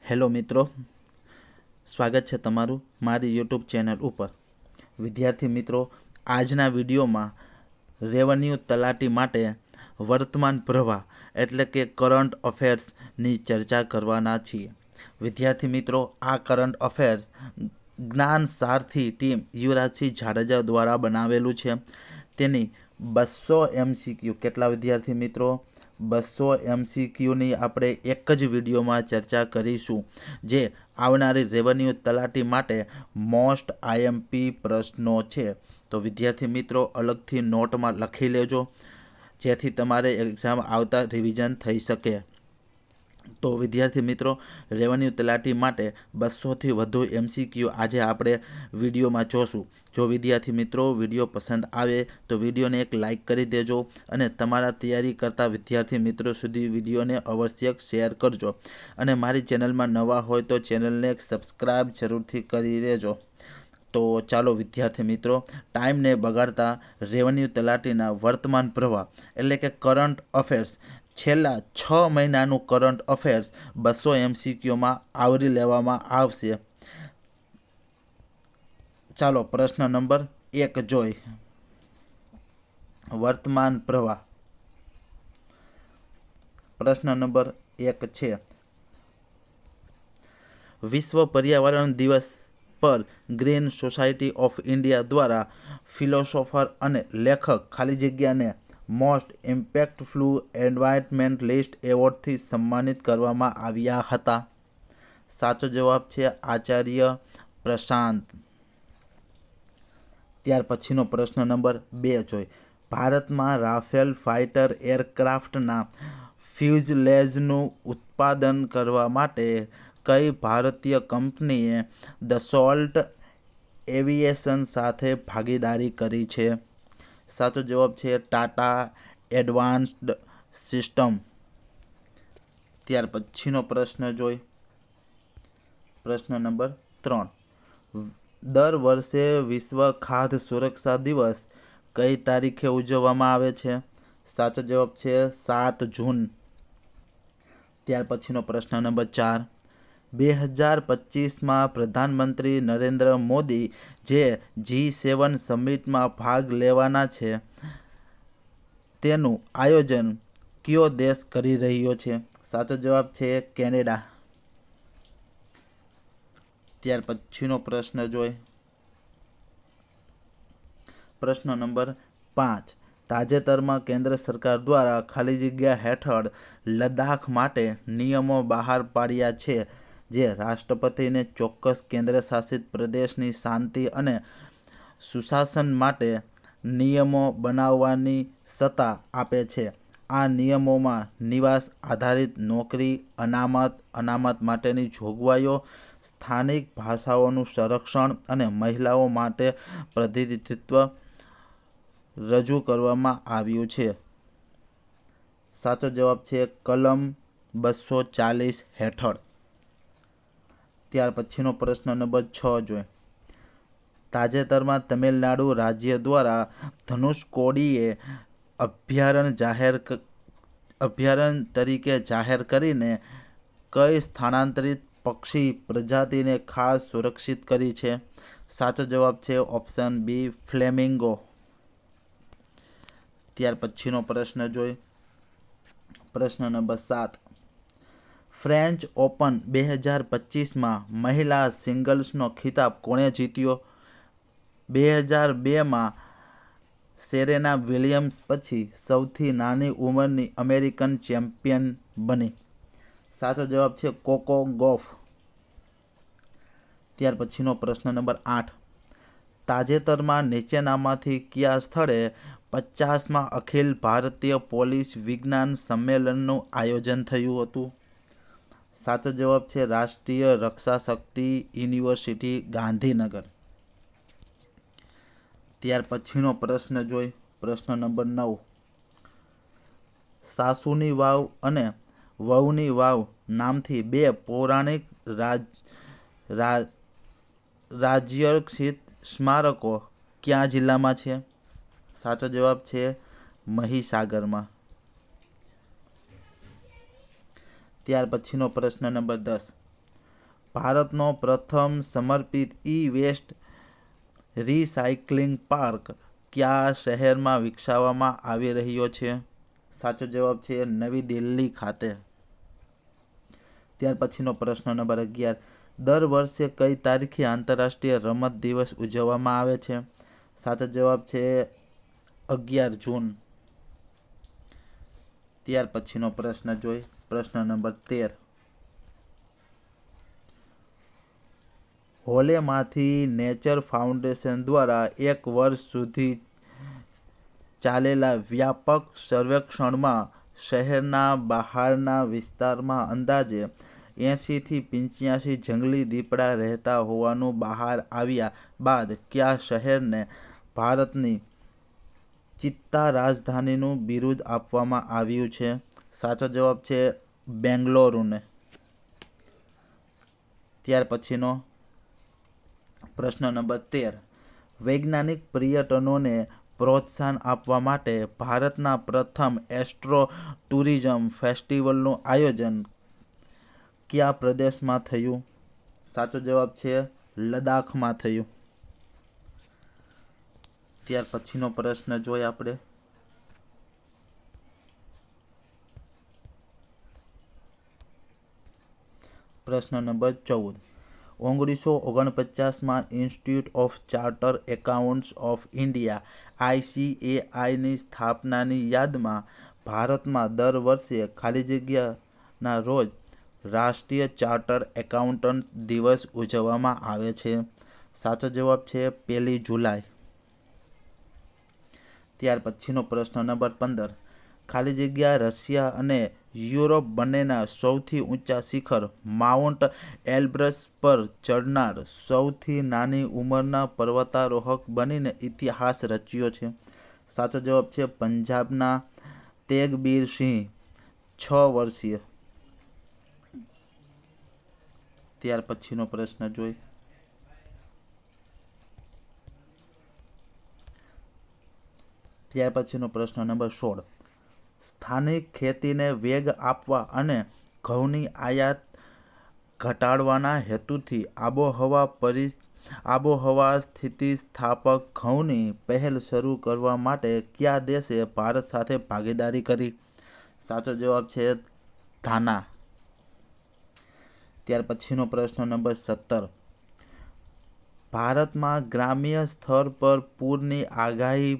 Hello મિત્રો, સ્વાગત છે તમારું મારી યુટ્યુબ ચેનલ ઉપર। વિદ્યાર્થી મિત્રો, આજના વિડીયોમાં રેવન્યુ તલાટી માટે વર્તમાન પ્રવાહ એટલે કે કરંટ અફેર્સની ચર્ચા કરવાના છીએ। વિદ્યાર્થી મિત્રો, આ કરંટ અફેર્સ જ્ઞાન સારથી ટીમ યુવરાજસિંહ જાડેજા દ્વારા બનાવેલું છે। તેની 200 MCQ કેટલા વિદ્યાર્થી મિત્રો? 200 MCQની આપણે એક જ વિડીયોમાં ચર્ચા કરીશું, જે આવનારી રેવન્યુ તલાટી માટે મોસ્ટ આઈએમપી પ્રશ્નો છે। તો વિદ્યાર્થી મિત્રો, અલગથી નોટમાં લખી લેજો, જેથી તમારે એક્ઝામ આવતા રિવિઝન થઈ શકે। તો વિદ્યાર્થી મિત્રો, રેવન્યુ તલાટી માટે 200થી વધુ MCQ આજે આપણે વિડીયોમાં જોશું। જો વિદ્યાર્થી મિત્રો વિડીયો પસંદ આવે તો વિડીયોને એક લાઇક કરી દેજો અને તમારા તૈયારી કરતા વિદ્યાર્થી મિત્રો સુધી વિડીયોને અવશ્ય શેર કરજો અને મારી ચેનલમાં નવા હોય તો ચેનલને એક સબસ્ક્રાઈબ જરૂરથી કરી દેજો। તો ચાલો વિદ્યાર્થી મિત્રો, ટાઈમને બગાડતા રેવન્યુ તલાટીના વર્તમાન પ્રવાહ એટલે કે કરંટ અફેર્સ, છેલ્લા 6 મહિનાનું કરંટ અફેર્સ 200 MCQમાં આવરી લેવામાં આવશે। ચાલો પ્રશ્ન નંબર 1 જોઈ। વર્તમાન પ્રવાહ પ્રશ્ન નંબર 1 છે, વિશ્વ પર્યાવરણ દિવસ પર ગ્રીન સોસાયટી ઓફ ઇન્ડિયા દ્વારા ફિલોસોફર અને લેખક ખાલી જગ્યાને મોસ્ટ ઇમ્પેક્ટફુલ એન્વાયરમેન્ટલિસ્ટ એવોર્ડથી સન્માનિત કરવામાં આવ્યા હતા। સાચો જવાબ છે આચાર્ય પ્રશાંત। ત્યાર પછીનો પ્રશ્ન નંબર 2 જોઈ। ભારતમાં રાફેલ ફાઇટર એરક્રાફ્ટના ફ્યુઝલેજનું ઉત્પાદન કરવા માટે કઈ ભારતીય કંપનીએ દસોલ્ટ એવિએશન સાથે ભાગીદારી કરી છે? સાચો જવાબ છે ટાટા એડવાન્સ્ડ સિસ્ટમ। ત્યાર પછીનો પ્રશ્ન જોઈ। પ્રશ્ન નંબર 3, દર વર્ષે વિશ્વ ખાદ્ય સુરક્ષા દિવસ કઈ તારીખે ઉજવવામાં આવે છે? સાચો જવાબ છે 7 જૂન। ત્યાર પછીનો પ્રશ્ન નંબર 4, 2025માં પ્રધાનમંત્રી નરેન્દ્ર મોદી જે G7 સમિટમાં ભાગ લેવાના છે, તેનું આયોજન કયો દેશ કરી રહ્યો છે? સાચો જવાબ છે કેનેડા। ત્યાર પછીનો પ્રશ્ન જોઈ। પ્રશ્ન નંબર 5, તાજેતરમાં કેન્દ્ર સરકાર દ્વારા ખાલી જગ્યા હેઠળ લદ્દાખ માટે નિયમો બહાર પાડ્યા છે, જે રાષ્ટ્રપતિને ચોક્કસ કેન્દ્ર શાસિત પ્રદેશની શાંતિ અને સુશાસન માટે નિયમો બનાવવાની સત્તા આપે છે। આ નિયમોમાં નિવાસ આધારિત નોકરી, અનામત માટેની જોગવાઈઓ, સ્થાનિક ભાષાઓનું સંરક્ષણ અને મહિલાઓ માટે પ્રતિનિધિત્વ રજૂ કરવામાં આવ્યું છે। સાચો જવાબ છે કલમ 240 હેઠળ। ત્યાર પછીનો પ્રશ્ન નંબર 6 જોઈએ। તાજેતરમાં તમિલનાડુ રાજ્ય દ્વારા ધનુષકોડીએ અભયારણ્ય તરીકે જાહેર કરીને કઈ સ્થાનાંતરિત પક્ષી પ્રજાતિને ખાસ સુરક્ષિત કરી છે? સાચો જવાબ છે ઓપ્શન બી, ફ્લેમિંગો। ત્યાર પછીનો પ્રશ્ન જોઈ। પ્રશ્ન નંબર 7, ફ્રેન્ચ ઓપન 2025માં મહિલા સિંગલ્સનો ખિતાબ કોણે જીત્યો? 2002માં સેરેના વિલિયમ્સ પછી સૌથી નાની ઉંમરની અમેરિકન ચેમ્પિયન બની। સાચો જવાબ છે કોકો ગોફ। ત્યાર પછીનો પ્રશ્ન નંબર 8, તાજેતરમાં નીચેનામાંથી કયા સ્થળે 50માં અખિલ ભારતીય પોલીસ વિજ્ઞાન સંમેલનનું આયોજન થયું હતું? સાચો જવાબ છે રાષ્ટ્રીય રક્ષા શક્તિ યુનિવર્સિટી, ગાંધીનગર। ત્યાર પછીનો પ્રશ્ન જોઈ। પ્રશ્ન નંબર 9, સાસુની વાવ અને વહુની વાવ નામથી 2 પૌરાણિક રાજ્યરક્ષિત સ્મારકો કયા જિલ્લામાં છે? સાચો જવાબ છે મહીસાગરમાં। ત્યાર પછીનો પ્રશ્ન નંબર 10, ભારતનો પ્રથમ સમર્પિત ઈ વેસ્ટ રિસાયકલિંગ પાર્ક કયા શહેરમાં વિકસાવવામાં આવી રહ્યો છે? સાચો જવાબ છે નવી દિલ્હી ખાતે. ત્યાર પછીનો પ્રશ્ન નંબર 11. દર વર્ષે કઈ તારીખે આંતરરાષ્ટ્રીય રમત દિવસ ઉજવવામાં આવે છે? સાચો જવાબ છે 11 જૂન. ત્યાર પછીનો પ્રશ્ન જોઈ પ્રશ્ન નંબર 13. હોલેમાંથી નેચર ફાઉન્ડેશન દ્વારા 1 વર્ષ સુધી ચાલેલા વ્યાપક સર્વેક્ષણમાં શહેરના બહારના વિસ્તારમાં અંદાજે 80 થી 85 જંગલી દીપડા રહેતા હોવાનું બહાર આવ્યા બાદ કયા શહેરને ભારતની ચિત્તા રાજધાનીનું બિરુદ આપવામાં આવ્યું છે? સાચો જવાબ છે બેંગ્લોરુને. ત્યાર પછીનો પ્રશ્ન નંબર 13. વૈજ્ઞાનિક પર્યટનોને પ્રોત્સાહન આપવા માટે ભારતના પ્રથમ એસ્ટ્રો ટુરિઝમ ફેસ્ટિવલનું આયોજન કયા પ્રદેશમાં થયું? સાચો જવાબ છે લદ્દાખમાં થયું. ત્યાર પછીનો પ્રશ્ન જોઈએ આપણે. પ્રશ્ન નંબર 14. 1949માં institute of chartered accountants of India ICAIની સ્થાપનાની યાદમાં ભારતમાં દર વર્ષે ખાલી જગ્યાના રોજ રાષ્ટ્રીય ચાર્ટર એકાઉન્ટન્ટ્સ દિવસ ઉજવવામાં આવે છે. સાચો જવાબ છે 1 જુલાઈ. ત્યાર પછીનો પ્રશ્ન નંબર 15. ખાલી જગ્યા રશિયા અને યુરોપ બંનેના સૌથી ઊંચા શિખર માઉન્ટ એલ્બ્રસ પર ચડનાર સૌથી નાની ઉંમરના પર્વતારોહક બનીને ઇતિહાસ રચ્યો છે? સાચો જવાબ છે પંજાબના તેગબીર સિંહ, 6 વર્ષીય. ત્યાર પછીનો પ્રશ્ન જોઈ ત્યાર પછીનો પ્રશ્ન નંબર 16. સ્થાનિક ખેતીને વેગ આપવા અને ઘઉંની આયાત ઘટાડવાના હેતુથી આબોહવા સ્થિતિસ્થાપક ઘઉંની પહેલ શરૂ કરવા માટે કયા દેશે ભારત સાથે ભાગીદારી કરી? સાચો જવાબ છે ઘાના. ત્યાર પછીનો પ્રશ્ન નંબર 17. ભારતમાં ગ્રામ્ય સ્તર પર પૂરની આગાહી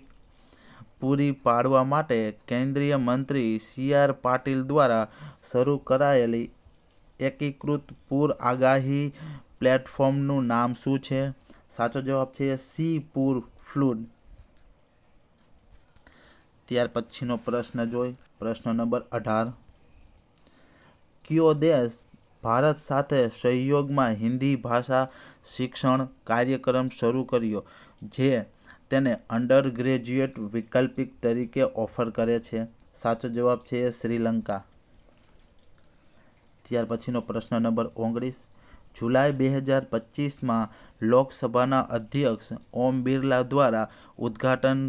પૂરી પાડવા માટે કેન્દ્રીય મંત્રી CR પાટીલ દ્વારા શરૂ કરાયેલી એકીકૃત પૂર આગાહી પ્લેટફોર્મનું નામ શું છે? સાચો જવાબ છે સી પૂર ફ્લૂડ. ત્યાર પછીનો પ્રશ્ન જોઈ પ્રશ્ન નંબર 18. કયો દેશ ભારત સાથે સહયોગમાં હિન્દી ભાષા શિક્ષણ કાર્યક્રમ શરૂ કર્યો જે તેને અંડર ગ્રેજ્યુએટ વૈકલ્પિક તરીકે ઓફર કરે છે? સાચો જવાબ છે શ્રીલંકા. ત્યાર પછીનો પ્રશ્ન નંબર 19. જુલાઈ 2025માં લોકસભાના અધ્યક્ષ ઓમ બિરલા દ્વારા ઉદ્ઘાટન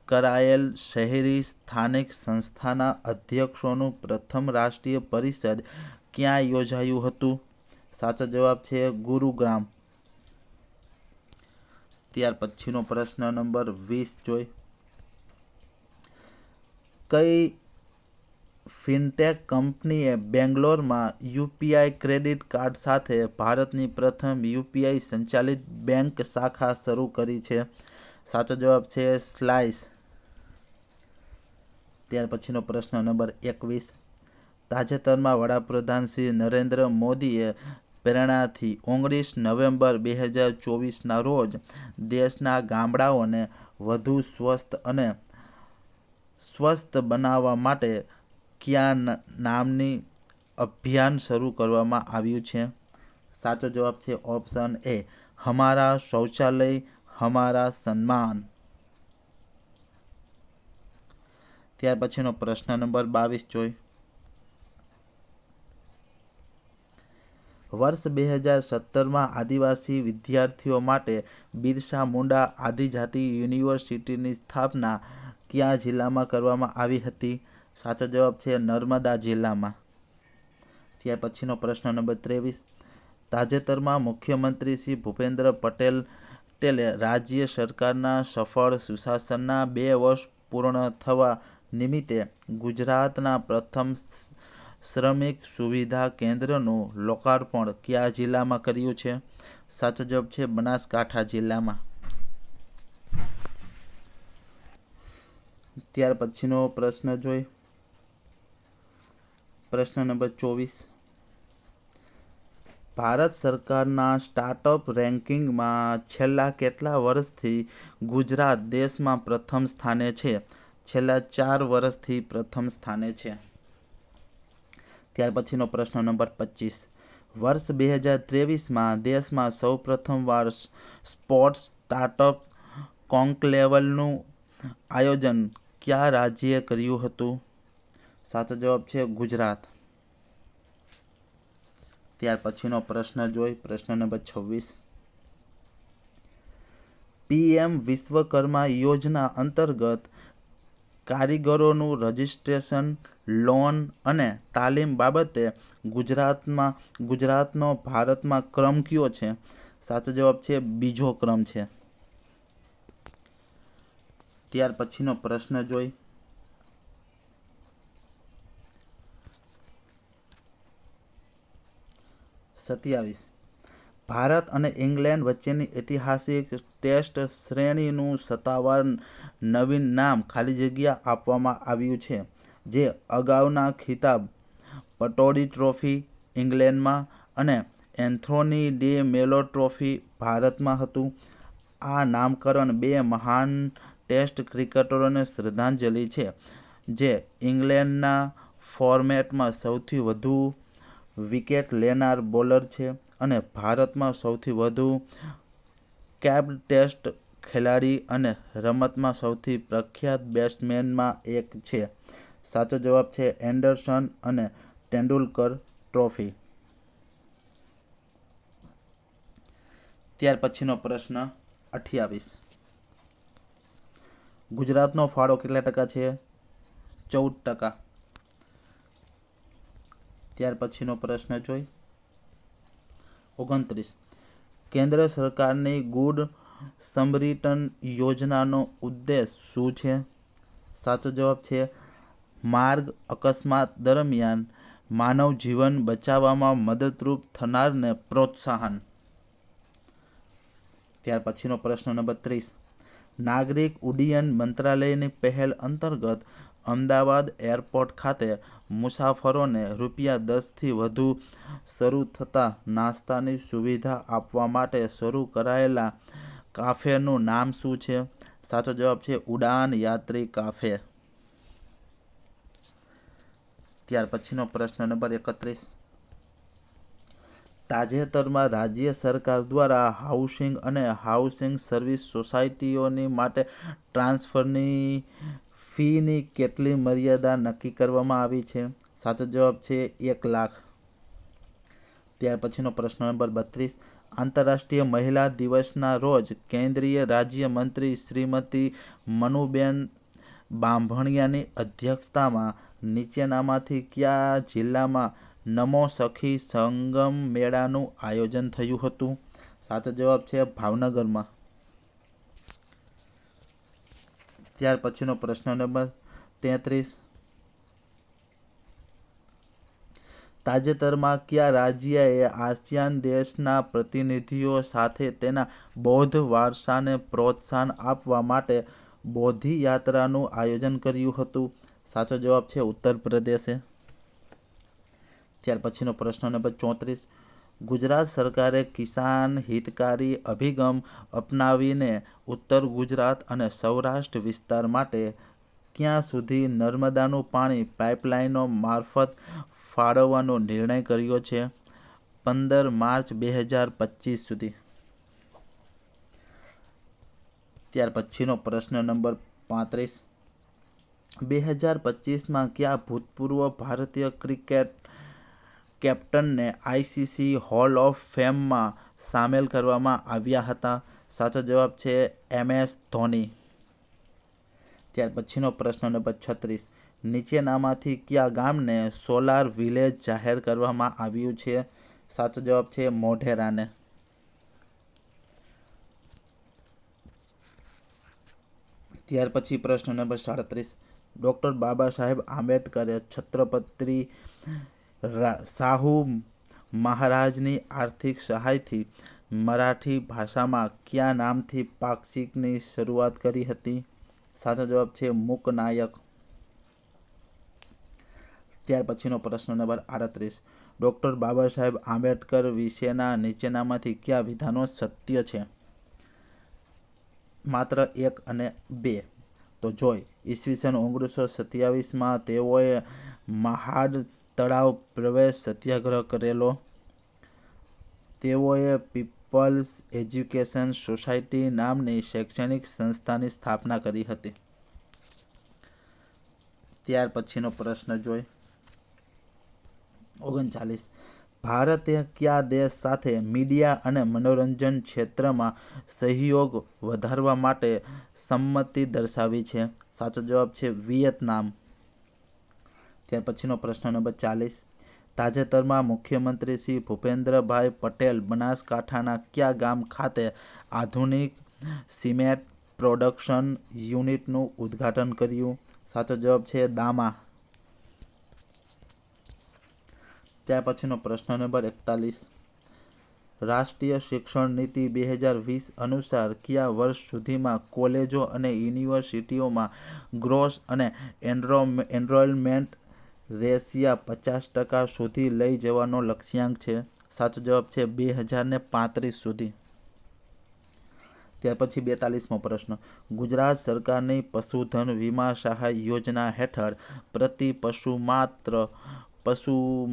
કરાયેલ શહેરી સ્થાનિક સંસ્થાના અધ્યક્ષોનું પ્રથમ રાષ્ટ્રીય પરિષદ ક્યાં યોજાયું હતું? સાચો જવાબ છે ગુરુગ્રામ. ત્યાર પછીનો પ્રશ્ન નંબર 20 જોઈ. કઈ ફિનટેક કંપનીએ બેંગ્લોરમાં UPI ક્રેડિટ કાર્ડ સાથે ભારતની પ્રથમ UPI સંચાલિત બેંક શાખા શરૂ કરી છે? સાચો જવાબ છે સ્લાઇસ. ત્યાર પછીનો પ્રશ્ન નંબર 21. તાજેતરમાં વડાપ્રધાન શ્રી નરેન્દ્ર મોદીએ પ્રેરણાથી 19 નવેમ્બર 2024ના રોજ દેશના ગામડાઓને વધુ સ્વસ્થ બનાવવા માટે કયા નામની અભિયાન શરૂ કરવામાં આવ્યું છે? સાચો જવાબ છે ઓપ્શન A હમારા શૌચાલય હમારા સન્માન. ત્યાર પછીનો પ્રશ્ન નંબર 22 જોઈ. વર્ષ 2017માં આદિવાસી વિદ્યાર્થીઓ માટે બિરસા મુંડા આદિજાતિ યુનિવર્સિટીની સ્થાપના કયા જિલ્લામાં કરવામાં આવી હતી? સાચો જવાબ છે નર્મદા જિલ્લામાં. ત્યાર પછીનો પ્રશ્ન નંબર 23. તાજેતરમાં મુખ્યમંત્રી શ્રી ભૂપેન્દ્ર પટેલે રાજ્ય સરકારના સફળ સુશાસનના 2 વર્ષ પૂર્ણ થવા નિમિત્તે ગુજરાતના પ્રથમ શ્રમિક સુવિધા કેન્દ્રનું લોકાર્પણ કયા જિલ્લામાં કર્યું છે? સાચો જવાબ છે બનાસકાંઠા જિલ્લામાં. ત્યાર પછીનો પ્રશ્ન જોઈ. પ્રશ્ન નંબર 24. ભારત સરકારના સ્ટાર્ટઅપ રેન્કિંગમાં છેલ્લા કેટલા વર્ષથી ગુજરાત દેશમાં પ્રથમ સ્થાને છે? છેલ્લા 4 વર્ષથી પ્રથમ સ્થાને છે. ત્યાર પછીનો પ્રશ્ન નંબર 25. વર્ષ 2023માં દેશમાં સૌ પ્રથમવાર સ્પોર્ટ્સ સ્ટાર્ટઅપ કોન્કલેવનું આયોજન કયા રાજ્યે કર્યું હતું? સાચો જવાબ છે ગુજરાત. ત્યાર પછીનો પ્રશ્ન જોઈ. પ્રશ્ન નંબર 26. PM વિશ્વકર્મા યોજના અંતર્ગત કારીગરોનું રજિસ્ટ્રેશન, લોન અને તાલીમ બાબતે ગુજરાતનો ભારતમાં ક્રમ કયો છે? સાચો જવાબ છે બીજો ક્રમ છે. ત્યાર પછીનો પ્રશ્ન જોઈ. સત્યાવીસ. ભારત અને ઇંગ્લેન્ડ વચ્ચેની ઐતિહાસિક ટેસ્ટ શ્રેણીનું સત્તાવાર નવીન નામ ખાલી જગ્યા આપવામાં આવ્યું છે, જે અગાઉના ખિતાબ પટૌડી ટ્રોફી ઇંગ્લેન્ડમાં અને એન્થોની ડી મેલો ટ્રોફી ભારતમાં હતું. આ નામકરણ 2 મહાન ટેસ્ટ ક્રિકેટરોને શ્રદ્ધાંજલિ છે, જે ઇંગ્લેન્ડના ફોર્મેટમાં સૌથી વધુ વિકેટ લેનાર બોલર છે અને ભારતમાં સૌથી વધુ કેપ્ડ ટેસ્ટ ખેલાડી અને રમતમાં સૌથી પ્રખ્યાત બેટ્સમેનમાં એક છે. સાચો જવાબ છે એન્ડરસન અને તેંડુલકર ટ્રોફી. ત્યાર પછીનો પ્રશ્ન 28. ગુજરાતનો ફાળો કેટલા ટકા છે? 14%. ત્યાર પછીનો પ્રશ્ન જોઈ. 29. કેન્દ્ર સરકારની ગુડ સમરીટન યોજનાનો ઉદ્દેશ શું છે? સાચો જવાબ છે માર્ગ અકસ્માત દરમિયાન માનવ જીવન બચાવવામાં મદદરૂપ થનારને પ્રોત્સાહન. ત્યાર પછીનો પ્રશ્ન નંબર 30. નાગરિક ઉડ્ડયન મંત્રાલયની પહેલ અંતર્ગત અમદાવાદ એરપોર્ટ ખાતે મુસાફરોને ₹10થી વધુ શરૂ થતા નાસ્તાની સુવિધા આપવા માટે શરૂ કરાયેલા કાફેનું નામ શું છે? સાચો જવાબ છે ઉડાન યાત્રી કાફે. ત્યાર પછીનો પ્રશ્ન નંબર 31. તાજેતરમાં રાજ્ય સરકાર દ્વારા હાઉસિંગ અને હાઉસિંગ સર્વિસ સોસાયટીઓની માટે ટ્રાન્સફરની ફીની કેટલી મર્યાદા નક્કી કરવામાં આવી છે? સાચો જવાબ છે 1 લાખ. ત્યાર પછીનો પ્રશ્ન નંબર 32. આંતરરાષ્ટ્રીય મહિલા દિવસના રોજ કેન્દ્રીય રાજ્યમંત્રી શ્રીમતી મનુબેન બાંભણિયાની અધ્યક્ષતામાં નીચેનામાંથી કયા જિલ્લામાં નમો સખી સંગમ મેળાનું આયોજન થયું હતું? સાચો જવાબ છે ભાવનગરમાં. ત્યાર પછીનો પ્રશ્ન નંબર 33. તાજેતરમાં કયા રાજ્યએ આસિયાન દેશના પ્રતિનિધિઓ સાથે તેના બૌદ્ધ વારસાને પ્રોત્સાહન આપવા માટે બોધિ યાત્રાનું આયોજન કર્યું હતું? સાચો જવાબ છે ઉત્તર પ્રદેશે. ત્યાર પછીનો પ્રશ્ન નંબર 34. ગુજરાત સરકારે કિસાન હિતકારી અભિગમ અપનાવીને ઉત્તર ગુજરાત અને સૌરાષ્ટ્ર વિસ્તાર માટે ક્યાં સુધી નર્મદાનું પાણી પાઇપલાઇનો મારફત ફાળવવાનો નિર્ણય કર્યો છે? 15 માર્ચ 2025 સુધી. ત્યાર પછીનો પ્રશ્ન નંબર 35. 2025માં કયા ભૂતપૂર્વ ભારતીય ક્રિકેટ કેપ્ટનને ICC હોલ ઓફ ફેમમાં સામેલ કરવામાં આવ્યા હતા? સાચો જવાબ છે MS ધોની. ત્યાર પછીનો પ્રશ્ન નંબર 36. નીચેનામાંથી કયા ગામને સોલાર વિલેજ જાહેર કરવામાં આવ્યું છે? સાચો જવાબ છે મોઢેરાને. ત્યાર પછી પ્રશ્ન નંબર 37. ડૉક્ટર બાબા સાહેબ આંબેડકરે છત્રપતિ શાહુ મહારાજની આર્થિક સહાયથી મરાઠી ભાષામાં કયા નામથી પાક્ષિકની શરૂઆત કરી હતી? સાચો જવાબ છે મૂકનાયક. ત્યાર પછીનો પ્રશ્ન નંબર 38. ડૉક્ટર બાબા સાહેબ આંબેડકર વિશેના નીચેનામાંથી કયા વિધાનો સત્ય છે? માત્ર 1 અને 2. તો જોઈ ઈસવીસન 1927 તેઓએ મહાડ તળાવ પ્રવેશ સત્યાગ્રહ કરેલો. તેઓએ પીપલ્સ એજ્યુકેશન સોસાયટી નામની શૈક્ષણિક સંસ્થાની સ્થાપના કરી હતી. ત્યાર પછીનો પ્રશ્ન જોઈ 39. ભારતે કયા દેશ સાથે મીડિયા અને મનોરંજન ક્ષેત્રમાં સહયોગ વધારવા માટે સંમતિ દર્શાવી છે? સાચો જવાબ છે વિયેતનામ. ત્યાર પછીનો પ્રશ્ન નંબર 40. તાજેતરમાં મુખ્યમંત્રી શ્રી ભૂપેન્દ્રભાઈ પટેલ બનાસકાંઠાના કયા ગામ ખાતે આધુનિક સિમેન્ટ પ્રોડક્શન યુનિટનું ઉદ્ઘાટન કર્યું? સાચો જવાબ છે દામા. ત્યાર પછીનો પ્રશ્ન નંબર 41. રાષ્ટ્રીય શિક્ષણ નીતિ 2020 અનુસાર કયા વર્ષ સુધીમાં કોલેજો અને યુનિવર્સિટીઓમાં ગ્રોસ અને એનરોલમેન્ટ રેશિયા 50% સુધી લઈ જવાનો લક્ષ્યાંક છે? સાચો જવાબ છે 2035 સુધી. ત્યાર પછી 42મો પ્રશ્ન. ગુજરાત સરકારની પશુધન વીમા સહાય યોજના હેઠળ પ્રતિ પશુ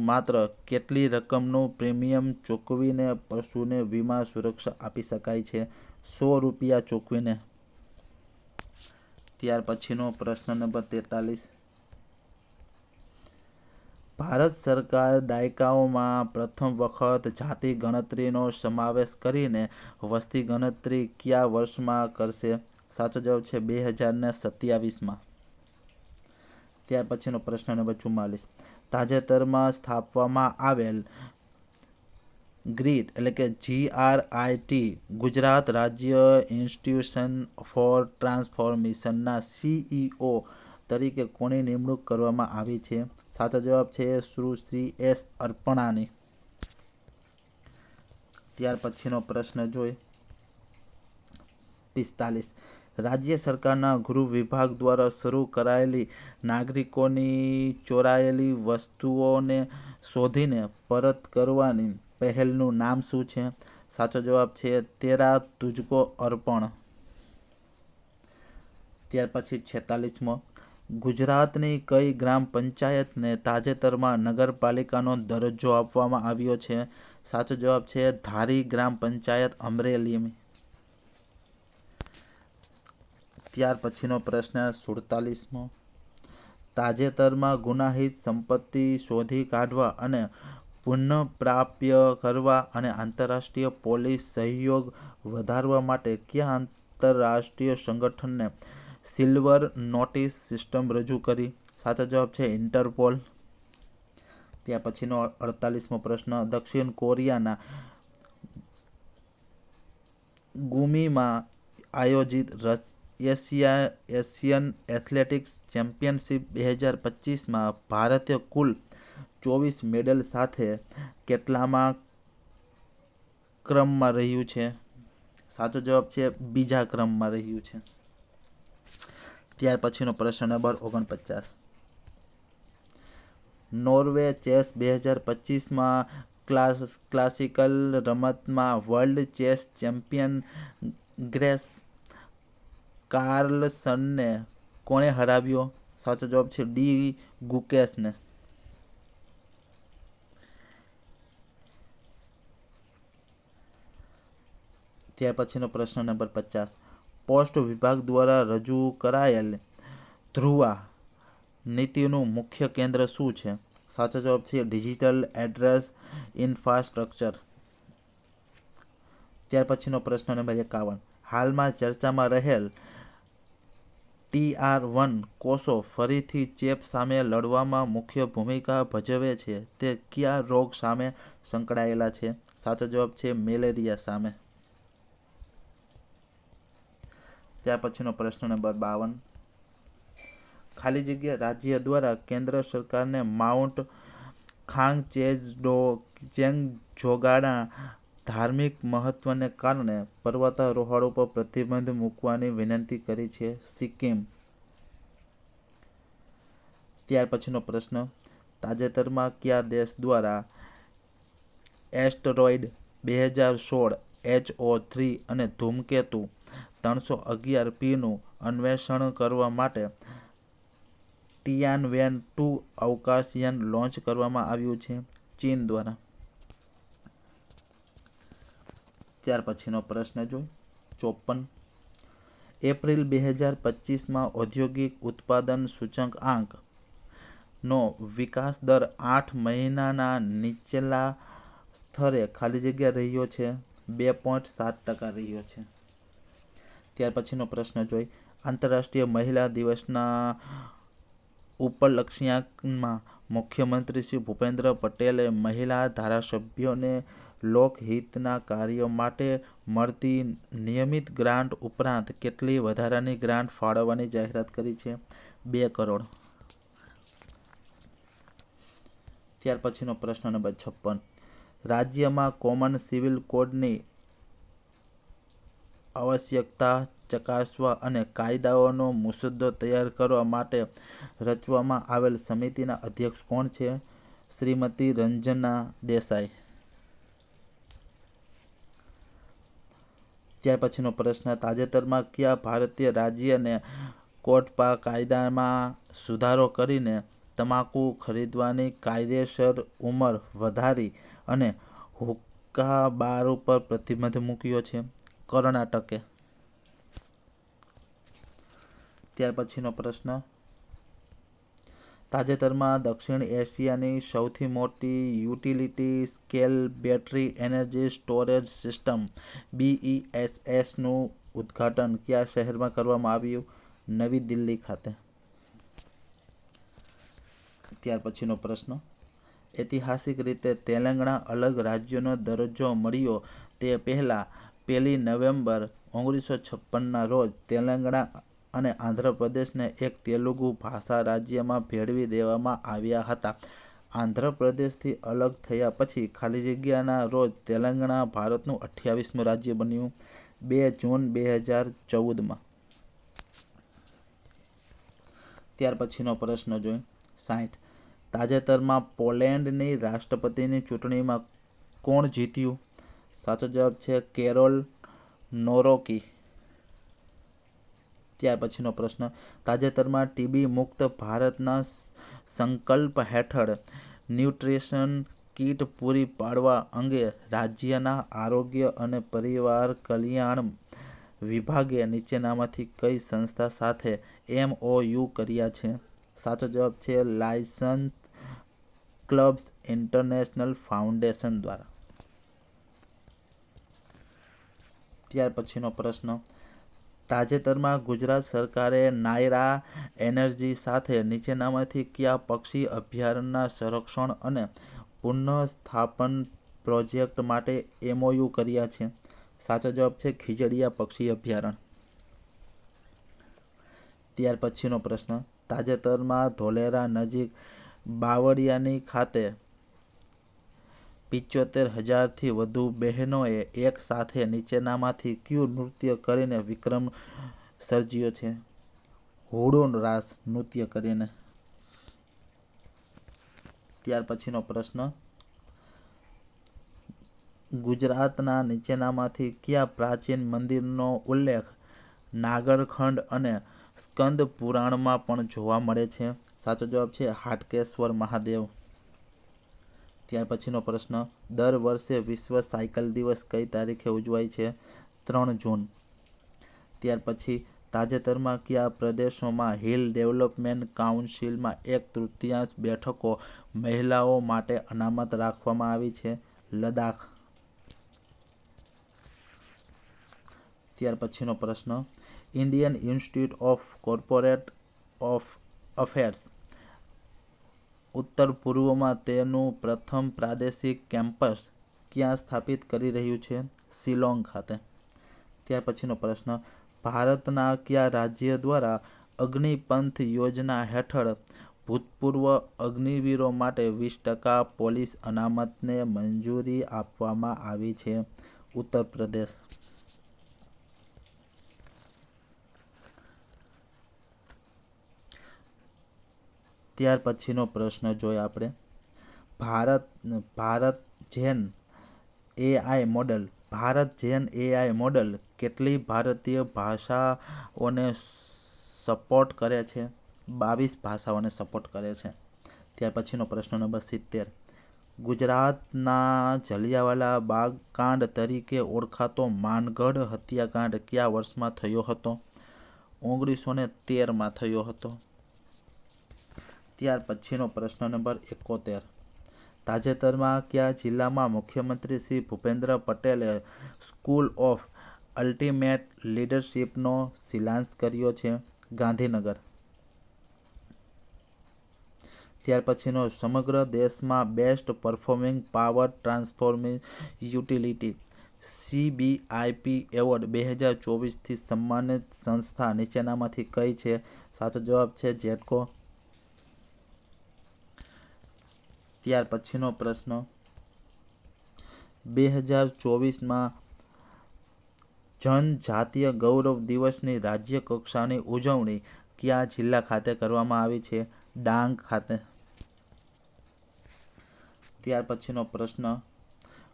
માત્ર કેટલી રકમનું પ્રીમિયમ ચૂકવીને પશુને વીમા સુરક્ષા આપી શકાય છે? 100 રૂપિયા ચૂકવીને. ત્યાર પછીનો પ્રશ્ન નંબર 43. ભારત સરકાર દાયકાઓમાં પ્રથમ વખત જાતિ ગણતરીનો સમાવેશ કરીને વસ્તી ગણતરી કયા વર્ષમાં કરશે? સાચો જવાબ છે 2027. ત્યાર પછીનો પ્રશ્ન નંબર 44. તાજેતરમાં સ્થાપવામાં આવેલ ગ્રીટ એટલે કે GRIT ગુજરાત રાજ્ય ઇન્સ્ટિટ્યુશન ફોર ટ્રાન્સફોર્મેશનના CEO તરીકે કોની નિમણૂક કરવામાં આવી છે? સાચો જવાબ છે સુશ્રી S. અર્પણાની. ત્યાર પછીનો પ્રશ્ન જોઈ 45. રાજ્ય સરકારના ગૃહ વિભાગ દ્વારા શરૂ કરાયેલી નાગરિકોની ચોરાયેલી વસ્તુઓને શોધીને પરત કરવાની પહેલનું નામ શું છે? સાચો જવાબ છે તેરા તુજકો અર્પણ. ત્યાર પછી 46મો. ગુજરાતની કઈ ગ્રામ પંચાયતને તાજેતરમાં નગરપાલિકાનો દરજ્જો આપવામાં આવ્યો છે? સાચો જવાબ છે ધારી ગ્રામ પંચાયત અમરેલી. ત્યાર પછીનો પ્રશ્ન 47મો. તાજેતરમાં ગુનાહિત સંપત્તિ શોધી કાઢવા અને પુનઃપ્રાપ્ય કરવા અને આંતરરાષ્ટ્રીય પોલીસ સહયોગ વધારવા માટે કયા આંતરરાષ્ટ્રીય સંગઠનને સિલ્વર નોટિસ સિસ્ટમ રજૂ કરી? સાચો જવાબ છે ઇન્ટરપોલ. ત્યાર પછીનો 48મો પ્રશ્ન. દક્ષિણ કોરિયાના ગુમીમાં આયોજિત એશિયન એથ્લેટિક્સ ચેમ્પિયનશિપ 2025માં ભારતે કુલ 24 મેડલ સાથે કેટલામાં ક્રમમાં રહ્યું છે? સાચો જવાબ છે બીજા ક્રમમાં રહ્યું છે. ત્યાર પછીનો પ્રશ્ન નંબર 49. નોર્વે ચેસ 2025માં ક્લાસિકલ રમતમાં વર્લ્ડ ચેસ ચેમ્પિયન ગ્રેસ કાર્લસનને કોણે હરાવ્યો? સાચો જવાબ છે ડી ગુકેશને. ત્યાર પછીનો પ્રશ્ન નંબર 50. પોસ્ટ વિભાગ દ્વારા રજૂ કરાયેલ ધ્રુવા નીતિનું મુખ્ય કેન્દ્ર શું છે? સાચો જવાબ છે ડિજિટલ એડ્રેસ ઇન્ફ્રાસ્ટ્રક્ચર. ત્યાર પછીનો પ્રશ્ન નંબર 51. હાલમાં ચર્ચામાં રહેલ TR1 કોષો ફરીથી ચેપ સામે લડવામાં મુખ્ય ભૂમિકા ભજવે છે તે કયા રોગ સામે સંકળાયેલા છે? સાચો જવાબ છે મેલેરિયા સામે. ત્યાર પછીનો પ્રશ્ન નંબર 52. ખાલી જગ્યા રાજ્ય દ્વારા કેન્દ્ર સરકારને માઉન્ટ ખાંગચેંગજોગાના ધાર્મિક મહત્વને કારણે પર્વતારોહણો પર પ્રતિબંધ મૂકવાની વિનંતી કરી છે? સિક્કિમ. ત્યાર પછીનો પ્રશ્ન, તાજેતરમાં કયા દેશ દ્વારા એસ્ટરોઇડ 2016 HO3 અને ધૂમકેતુ 311Pનું અન્વેષણ કરવા માટે ટિયાનવેન-2 અવકાશયાન લોન્ચ કરવામાં આવ્યું છે? ચીન દ્વારા. ત્યાર પછીનો પ્રશ્ન જોઈ 54. એપ્રિલ 2025માં ઔદ્યોગિક ઉત્પાદન સૂચકાંક નો વિકાસ દર 8 મહિનાના નીચલા સ્તરે ખાલી જગ્યા રહ્યો છે 2.7% રહ્યો છે. ત્યાર પછીનો પ્રશ્ન જોઈ આંતરરાષ્ટ્રીય મહિલા દિવસના ઉપલક્ષ્યાંકમાં મુખ્યમંત્રી શ્રી ભૂપેન્દ્ર પટેલે મહિલા ધારાસભ્યોને લોકહિતના કાર્યો માટે મળતી નિયમિત ગ્રાન્ટ ઉપરાંત કેટલી વધારાની ગ્રાન્ટ ફાળવવાની જાહેરાત કરી છે? 2 કરોડ. ત્યાર પછીનો પ્રશ્ન નંબર 56. રાજ્યમાં કોમન સિવિલ કોડની આવશ્યકતા ચકાસવા અને કાયદાઓનો મુસદ્દો તૈયાર કરવા માટે રચવામાં આવેલ સમિતિના અધ્યક્ષ કોણ છે? શ્રીમતી રંજના દેસાઈ. ત્યાર પછીનો પ્રશ્ન, તાજેતરમાં કયા ભારતીય રાજ્યને કોટપા કાયદામાં સુધારો કરીને તમાકુ ખરીદવાની કાયદેસર ઉંમર વધારી અને હુક્કા બાર ઉપર પ્રતિબંધ મૂક્યો છે? કર્ણાટકે. ત્યાર પછીનો પ્રશ્ન, તાજેતરમાં દક્ષિણ એશિયાની સૌથી મોટી utility scale battery energy storage system BESSનું ઉદ્ઘાટન કયા શહેરમાં કરવામાં આવ્યું? નવી દિલ્હી ખાતે. ત્યાર પછીનો પ્રશ્ન, ઐતિહાસિક રીતે તેલંગાણા અલગ રાજ્યનો દરજ્જો મળ્યો તે પહેલાં 1 નવેમ્બર 1956ના રોજ તેલંગાણા અને આંધ્રપ્રદેશને એક તેલુગુ ભાષા રાજ્યમાં ભેળવી દેવામાં આવ્યા હતા. આંધ્રપ્રદેશથી અલગ થયા પછી ખાલી જગ્યાના રોજ તેલંગાણા ભારતનું 28મું રાજ્ય બન્યું 2 જૂન 2014માં. ત્યાર પછીનો પ્રશ્ન જોઈ 60. તાજેતરમાં પોલેન્ડની રાષ્ટ્રપતિની ચૂંટણીમાં કોણ જીત્યું? સાચો જવાબ છે કેરોલ નોરોકી. ત્યાર પછીનો પ્રશ્ન, તાજેતરમાં ટીબી મુક્ત ભારતના સંકલ્પ હેઠળ ન્યુટ્રિશન કીટ પૂરી પાડવા અંગે રાજ્યના આરોગ્ય અને પરિવાર કલ્યાણ વિભાગે નીચેનામાંથી કઈ સંસ્થા સાથે MOU કર્યા છે? સાચો જવાબ છે લાયન્સ ક્લબ્સ ઇન્ટરનેશનલ ફાઉન્ડેશન દ્વારા. ત્યાર પછીનો પ્રશ્ન, તાજેતરમાં ગુજરાત સરકારે નાયરા એનર્જી સાથે નીચેનામાંથી કયા પક્ષી અભયારણ્યના સંરક્ષણ અને પુનઃસ્થાપન પ્રોજેક્ટ માટે MOU કર્યા છે? સાચો જવાબ છે ખીજડીયા પક્ષી અભયારણ્ય. ત્યાર પછીનો પ્રશ્ન, તાજેતરમાં ધોલેરા નજીક બાવળિયાની ખાતે 75,000થી વધુ બહેનોએ એક સાથે નીચેનામાંથી કયું નૃત્ય કરીને વિક્રમ સર્જ્યો છે? હુડો રાસ નૃત્ય કરીને. ત્યાર પછીનો પ્રશ્ન, ગુજરાતના નીચેનામાંથી કયા પ્રાચીન મંદિરનો ઉલ્લેખ નાગરખંડ અને સ્કંદ પુરાણમાં પણ જોવા મળે છે? સાચો જવાબ છે હાટકેશ્વર મહાદેવ. ત્યાર પછીનો પ્રશ્ન, દર વર્ષે વિશ્વ સાયકલ દિવસ કઈ તારીખે ઉજવાય છે? 3 જૂન. ત્યાર પછી તાજેતરમાં કયા પ્રદેશોમાં હિલ ડેવલપમેન્ટ કાઉન્સિલમાં 1/3 બેઠકો મહિલાઓ માટે અનામત રાખવામાં આવી છે? લદ્દાખ. ત્યાર પછીનો પ્રશ્ન, Indian institute of corporate of affairs ઉત્તર પૂર્વમાં તેનું પ્રથમ પ્રાદેશિક કેમ્પસ ક્યાં સ્થાપિત કરી રહ્યું છે? શિલોંગ ખાતે. ત્યાર પછીનો પ્રશ્ન, ભારતના કયા રાજ્ય દ્વારા અગ્નિપંથ યોજના હેઠળ ભૂતપૂર્વ અગ્નિવીરો માટે 20% પોલીસ અનામતને મંજૂરી આપવામાં આવી છે? ઉત્તર પ્રદેશ. ત્યાર પછીનો પ્રશ્ન જોઈએ આપણે. ભારત જેન એઆઈ મોડલ કેટલી ભારતીય ભાષાઓને સપોર્ટ કરે છે? 22 ભાષાઓને સપોર્ટ કરે છે. ત્યાર પછીનો પ્રશ્ન નંબર 70. ગુજરાતના જલિયાવાલા બાગ કાંડ તરીકે ઓળખાતો માનગઢ હત્યાકાંડ કયા વર્ષમાં થયો હતો? 1913માં થયો હતો. ત્યાર પછીનો પ્રશ્ન નંબર 71. તાજેતરમાં કયા જિલ્લામાં મુખ્યમંત્રી શ્રી ભૂપેન્દ્ર પટેલે સ્કૂલ ઓફ અલ્ટિમેટ લીડરશીપનો શિલાન્યાસ કર્યો છે? ગાંધીનગર. ત્યાર પછીનો, સમગ્ર દેશમાં best performing power transforming utility CBIP award 2024થી સન્માનિત સંસ્થા નીચેનામાંથી કઈ છે? સાચો જવાબ છે જેટકો. ત્યાર પછીનો પ્રશ્ન, 2024માં જનજાતીય ગૌરવ દિવસની રાજ્ય કક્ષાની ઉજવણી કયા જિલ્લા ખાતે કરવામાં આવી છે? ડાંગ ખાતે. ત્યાર પછીનો પ્રશ્ન,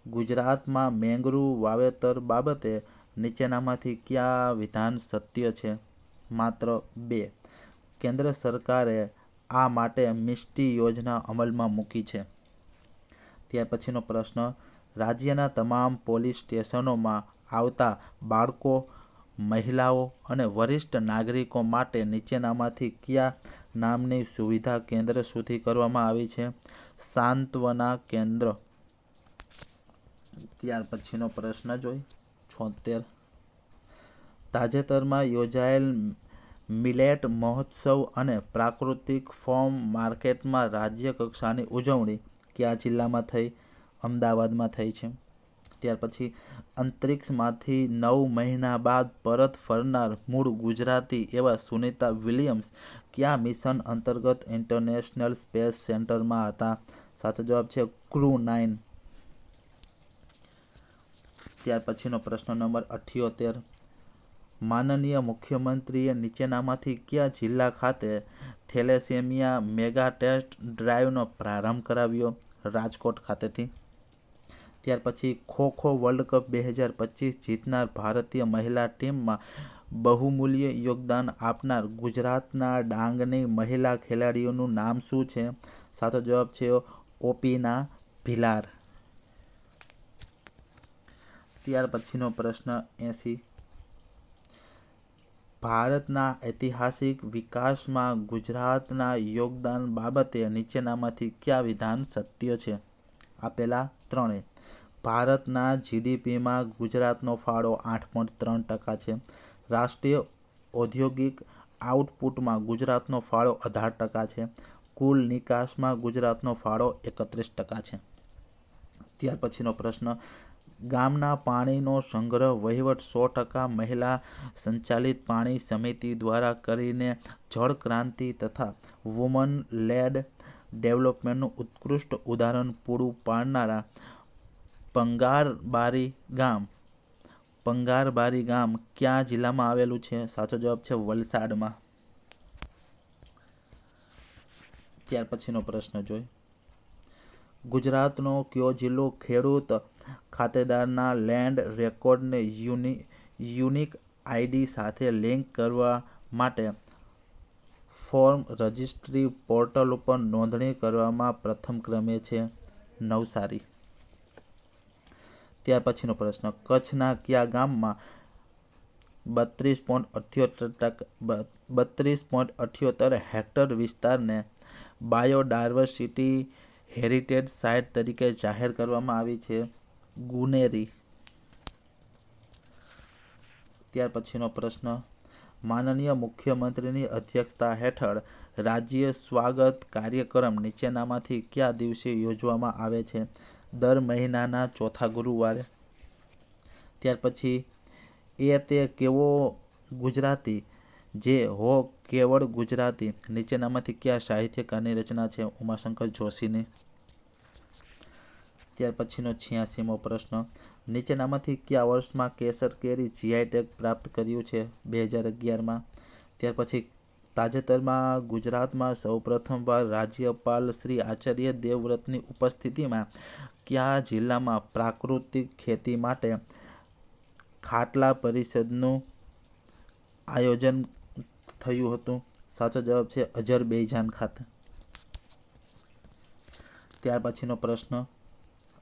ગુજરાતમાં મેંગ્રુવ વાવેતર બાબતે નીચેનામાંથી કયા વિધાન સત્ય છે? માત્ર 2. કેન્દ્ર સરકારે આ માટે મિસ્ટી યોજના અમલમાં મૂકી છે. ત્યાર પછીનો પ્રશ્ન, રાજ્યના તમામ પોલીસ સ્ટેશનોમાં આવતા બાળકો, મહિલાઓ અને વરિષ્ઠ નાગરિકો માટે નીચેનામાંથી કયા નામની સુવિધા કેન્દ્ર સુધી કરવામાં આવી છે? સાંત્વના કેન્દ્ર. ત્યાર પછીનો પ્રશ્ન જોઈ 76. તાજેતરમાં યોજાયેલ મિલેટ મહોત્સવ અને પ્રાકૃતિક ફાર્મ માર્કેટમાં રાજ્ય કક્ષાની ઉજવણી કયા જિલ્લામાં થઈ? અમદાવાદમાં થઈ છે. ત્યાર પછી, અંતરિક્ષમાંથી 9 મહિના બાદ પરત ફરનાર મૂળ ગુજરાતી એવા સુનિતા વિલિયમ્સ કયા મિશન અંતર્ગત ઇન્ટરનેશનલ સ્પેસ સેન્ટરમાં હતા? સાચો જવાબ છે ક્રૂ 9. ત્યાર પછીનો પ્રશ્ન નંબર 78. માનનીય મુખ્યમંત્રીએ નીચેનામાંથી કયા જિલ્લા ખાતે થેલેસેમિયા મેગા ટેસ્ટ ડ્રાઈવનો પ્રારંભ કરાવ્યો? રાજકોટ ખાતેથી. ત્યાર પછી, ખો-ખો વર્લ્ડ કપ 2025 જીતનાર ભારતીય મહિલા ટીમમાં બહુમૂલ્ય યોગદાન આપનાર ગુજરાતના ડાંગની મહિલા ખેલાડીઓનું નામ શું છે? સાચો જવાબ છે ઓપીના ભીલાર. ત્યાર પછીનો પ્રશ્ન 80. ભારતના ઐતિહાસિક વિકાસમાં ગુજરાતના યોગદાન બાબતે નીચેનામાંથી કયા વિધાન સત્ય છે? આપેલા 3. ભારતના જીડીપીમાં ગુજરાતનો ફાળો 8.3% છે. રાષ્ટ્રીય ઔદ્યોગિક આઉટપુટમાં ગુજરાતનો ફાળો 18% છે. કુલ નિકાસમાં ગુજરાતનો ફાળો 31% છે. ત્યાર પછીનો પ્રશ્ન, ગામના પાણીનો સંગ્રહ વહીવટ 100% મહિલા સંચાલિત પાણી સમિતિ દ્વારા કરીને જળ ક્રાંતિ તથા વુમન લેડ ડેવલપમેન્ટનું ઉત્કૃષ્ટ ઉદાહરણ પૂરું પાડનારા પંગારબારી ગામ કયા જિલ્લામાં આવેલું છે? સાચો જવાબ છે વલસાડમાં. ત્યાર પછીનો પ્રશ્ન જોઈ. ગુજરાતનો કયો જિલ્લો ખેડૂત ખાતેદારના લેન્ડ રેકોર્ડને યુનિક આઈડી સાથે લિંક કરવા માટે ફોર્મ રજિસ્ટ્રી પોર્ટલ ઉપર નોંધણી કરવામાં પ્રથમ ક્રમે છે? નવસારી. ત્યાર પછીનો પ્રશ્ન, કચ્છના કયા ગામમાં 32.78 હેક્ટર વિસ્તારને બાયોડાયવર્સિટી હેરિટેજ સાઇટ તરીકે જાહેર કરવામાં આવી છે? ગુનેરી. ત્યાર પછીનો પ્રશ્ન, માનનીય મુખ્યમંત્રીની અધ્યક્ષતા હેઠળ રાજ્ય સ્વાગત કાર્યક્રમ નીચેનામાંથી કયા દિવસે યોજવામાં આવે છે? દર મહિનાના ચોથા ગુરુવારે. ત્યાર પછી તે કેવો ગુજરાતી જે હો કેવળ ગુજરાતી નીચેનામાંથી કયા સાહિત્યકારની રચના છે? ઉમાશંકર જોશીની. ત્યાર પછીનો 86મો પ્રશ્ન, નીચેનામાંથી કયા વર્ષમાં કેસર કેરી જીઆઈ ટેગ પ્રાપ્ત કર્યું છે? 2011માં. ત્યાર પછી તાજેતરમાં ગુજરાતમાં સૌપ્રથમવાર રાજ્યપાલ શ્રી આચાર્ય દેવવ્રતની ઉપસ્થિતિમાં કયા જિલ્લામાં પ્રાકૃતિક ખેતી માટે ખાટલા પરિષદનું આયોજન થયું હતું? સાચો જવાબ છે અઝરબૈજાન ખાતે. ત્યાર પછીનો પ્રશ્ન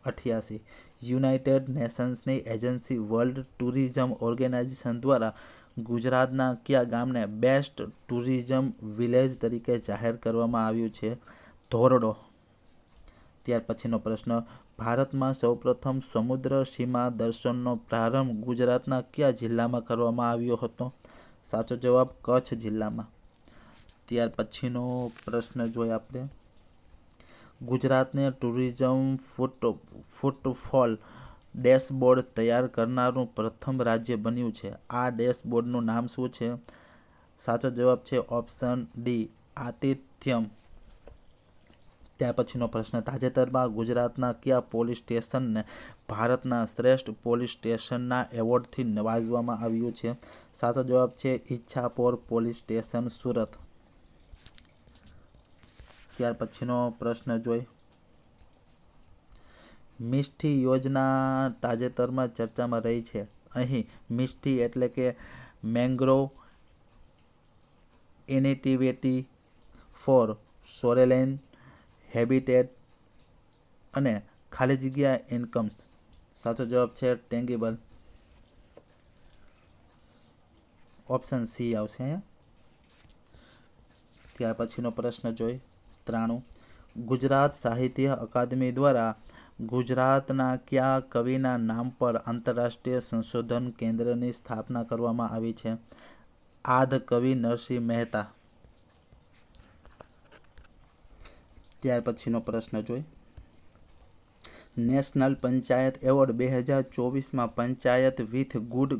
88, યુનાઇટેડ નેશન્સની એજન્સી વર્લ્ડ ટુરિઝમ ઓર્ગેનાઇઝેશન દ્વારા ગુજરાતના કયા ગામને બેસ્ટ ટુરિઝમ વિલેજ તરીકે જાહેર કરવામાં આવ્યું છે? ધોરડો. ત્યાર પછીનો પ્રશ્ન, ભારતમાં સૌપ્રથમ સમુદ્ર સીમા દર્શનનો પ્રારંભ ગુજરાતના કયા જિલ્લામાં કરવામાં આવ્યો હતો? સાચો જવાબ કચ્છ જિલ્લામાં. ત્યાર પછીનો પ્રશ્ન જોઈએ આપણે, ગુજરાતને ટુરિઝમ ફૂટફોલ ડેશબોર્ડ તૈયાર કરનારું પ્રથમ રાજ્ય બન્યું છે. આ ડેશબોર્ડનું નામ શું છે? સાચો જવાબ છે ઓપ્શન ડી આતિથ્યમ. ત્યાર પછીનો પ્રશ્ન, તાજેતરમાં ગુજરાતના કયા પોલીસ સ્ટેશનને ભારતના શ્રેષ્ઠ પોલીસ સ્ટેશનના એવોર્ડથી નવાજવામાં આવ્યું છે? સાચો જવાબ છે ઈચ્છાપોર પોલીસ સ્ટેશન, સુરત. ત્યાર પછીનો પ્રશ્ન જોઈ, મિષ્ટી યોજના તાજેતરમાં ચર્ચામાં રહી છે. અહીં મિષ્ટી એટલે કે મેંગ્રોવ ઇનિટિવિટી ફોર સોરેલેન હેબિટેટ અને ખાલી જગ્યા ઇન્કમ્સ. સાચો જવાબ છે ટેંગીબલ. ઓપ્શન સી આવશે અહીંયા. ત્યાર પછીનો પ્રશ્ન જોઈ 93, ગુજરાત સાહિત્ય અકાદમી દ્વારા ગુજરાતના કયા કવિના નામ પર આંતરરાષ્ટ્રીય સંશોધન કેન્દ્રની સ્થાપના કરવામાં આવી છે? આદ્ય કવિ નરસિંહ મહેતા. ત્યાર પછીનો પ્રશ્ન જોઈ, નેશનલ પંચાયત એવોર્ડ 2024માં પંચાયત વિથ ગુડ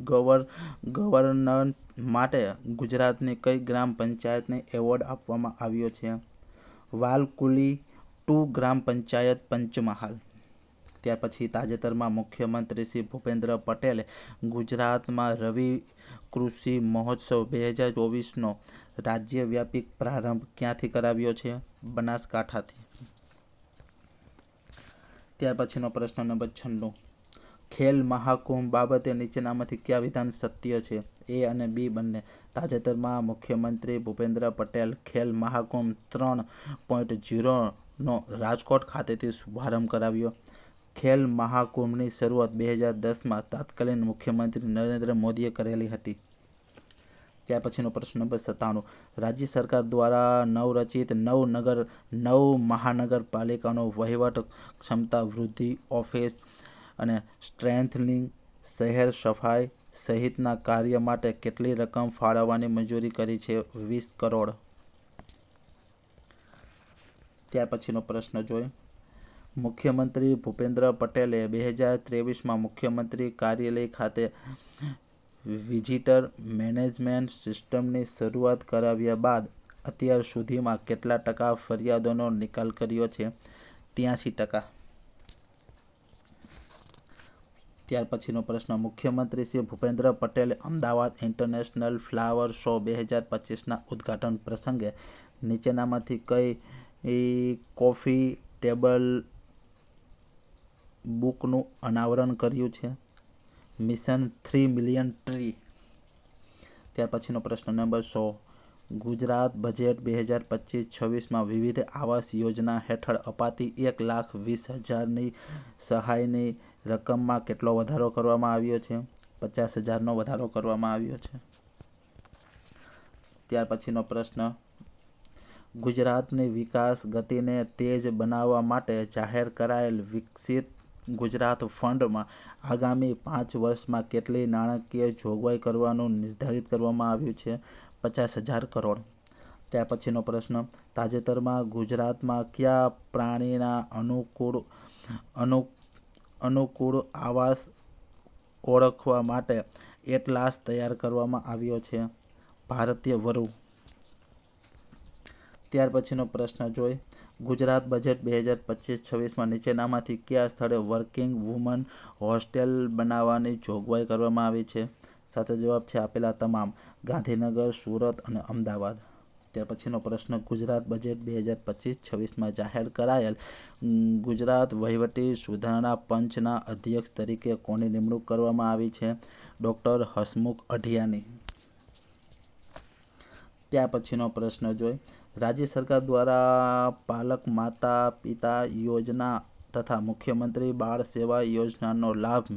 ગવર્નન્સ માટે ગુજરાતની કઈ ગ્રામ પંચાયતને એવોર્ડ આપવામાં આવ્યો છે? વાલકુલી 2 ગ્રામ પંચાયત, પંચમહાલ. ત્યાર પછી તાજેતરમાં મુખ્યમંત્રી શ્રી ભૂપેન્દ્ર પટેલે ગુજરાતમાં રવિ કૃષિ મહોત્સવ 2024નો રાજ્યવ્યાપી પ્રારંભ ક્યાંથી કરાવ્યો છે? બનાસકાંઠાથી. ત્યાર પછીનો પ્રશ્ન નંબર 96, ખેલ મહાકુંભ બાબતે નીચેનામાંથી કયા વિધાન સત્ય છે? એ અને બી બંને. તાજેતરમાં મુખ્યમંત્રી ભૂપેન્દ્ર પટેલ ખેલ મહાકુંભ 3.0નો રાજકોટ ખાતેથી શુભારંભ કરાવ્યો. ખેલ મહાકુંભની શરૂઆત 2010માં તત્કાલીન મુખ્યમંત્રી નરેન્દ્ર મોદીએ કરેલી હતી. ત્યાર પછીનો પ્રશ્ન નંબર 97, રાજ્ય સરકાર દ્વારા નવરચિત નવ મહાનગરપાલિકાનો વહીવટ ક્ષમતા વૃદ્ધિ ઓફિસ અને સ્ટ્રેન્થનિંગ શહેર સફાઈ સહિતના કાર્ય માટે કેટલી રકમ ફાળવવાની મંજૂરી કરી છે? 20 કરોડ. ત્યાર પછીનો પ્રશ્ન જોઈએ, મુખ્યમંત્રી ભૂપેન્દ્ર પટેલે 2023માં મુખ્યમંત્રી કાર્યાલય ખાતે વિઝિટર મેનેજમેન્ટ સિસ્ટમની શરૂઆત કરાવ્યા બાદ અત્યાર સુધીમાં કેટલા ટકા ફરિયાદોનો નિકાલ કર્યો છે? 83%. ત્યાર પછીનો પ્રશ્ન, મુખ્યમંત્રી શ્રી ભૂપેન્દ્ર પટેલે અમદાવાદ ઇન્ટરનેશનલ ફ્લાવર શો 2025ના ઉદ્ઘાટન પ્રસંગે નીચેનામાંથી કઈ કોફી ટેબલ બુકનું અનાવરણ કર્યું છે? Mission 3 million tree. ત્યાર પછીનો પ્રશ્ન નંબર 100, ગુજરાત બજેટ 2025-26માં વિવિધ આવાસ યોજના હેઠળ અપાતી 1,20,000ની સહાયની રકમમાં કેટલો વધારો કરવામાં આવ્યો છે? 50,000નો વધારો કરવામાં આવ્યો છે. ત્યાર પછીનો પ્રશ્ન, ગુજરાતની વિકાસ ગતિને તેજ બનાવવા માટે જાહેર કરાયેલ વિકસિત ગુજરાત ફંડમાં આગામી 5 વર્ષમાં કેટલી નાણાકીય જોગવાઈ કરવાનું નિર્ધારિત કરવામાં આવ્યું છે? 50,000 કરોડ. ત્યાર પછીનો પ્રશ્ન, તાજેતરમાં ગુજરાતમાં કયા પ્રાણીના અનુકૂળ આવાસ ઓળખવા માટે એટલાસ તૈયાર કરવામાં આવ્યો છે? ભારતીય વરુ. ત્યાર પછીનો પ્રશ્ન જોઈ, ગુજરાત બજેટ 2025-26માં નીચેનામાંથી કયા સ્થળે વર્કિંગ વુમન હોસ્ટેલ બનાવવાની જોગવાઈ કરવામાં આવી છે? સાચો જવાબ છે આપેલા તમામ: ગાંધીનગર, સુરત અને અમદાવાદ. ત્યાર પછીનો પ્રશ્ન, ગુજરાત બજેટ 2025-26માં જાહેર કરાયેલ ગુજરાત વહીવટી સુધારણા પંચના અધ્યક્ષ તરીકે કોની નિમણૂક કરવામાં આવી છે? ડૉક્ટર હસમુખ અઢિયાની. ત્યાર પછીનો પ્રશ્ન જોઈ, રાજ્ય સરકાર દ્વારા પાલક માતા પિતા યોજના તથા મુખ્યમંત્રી બાળ સેવા યોજનાનો લાભ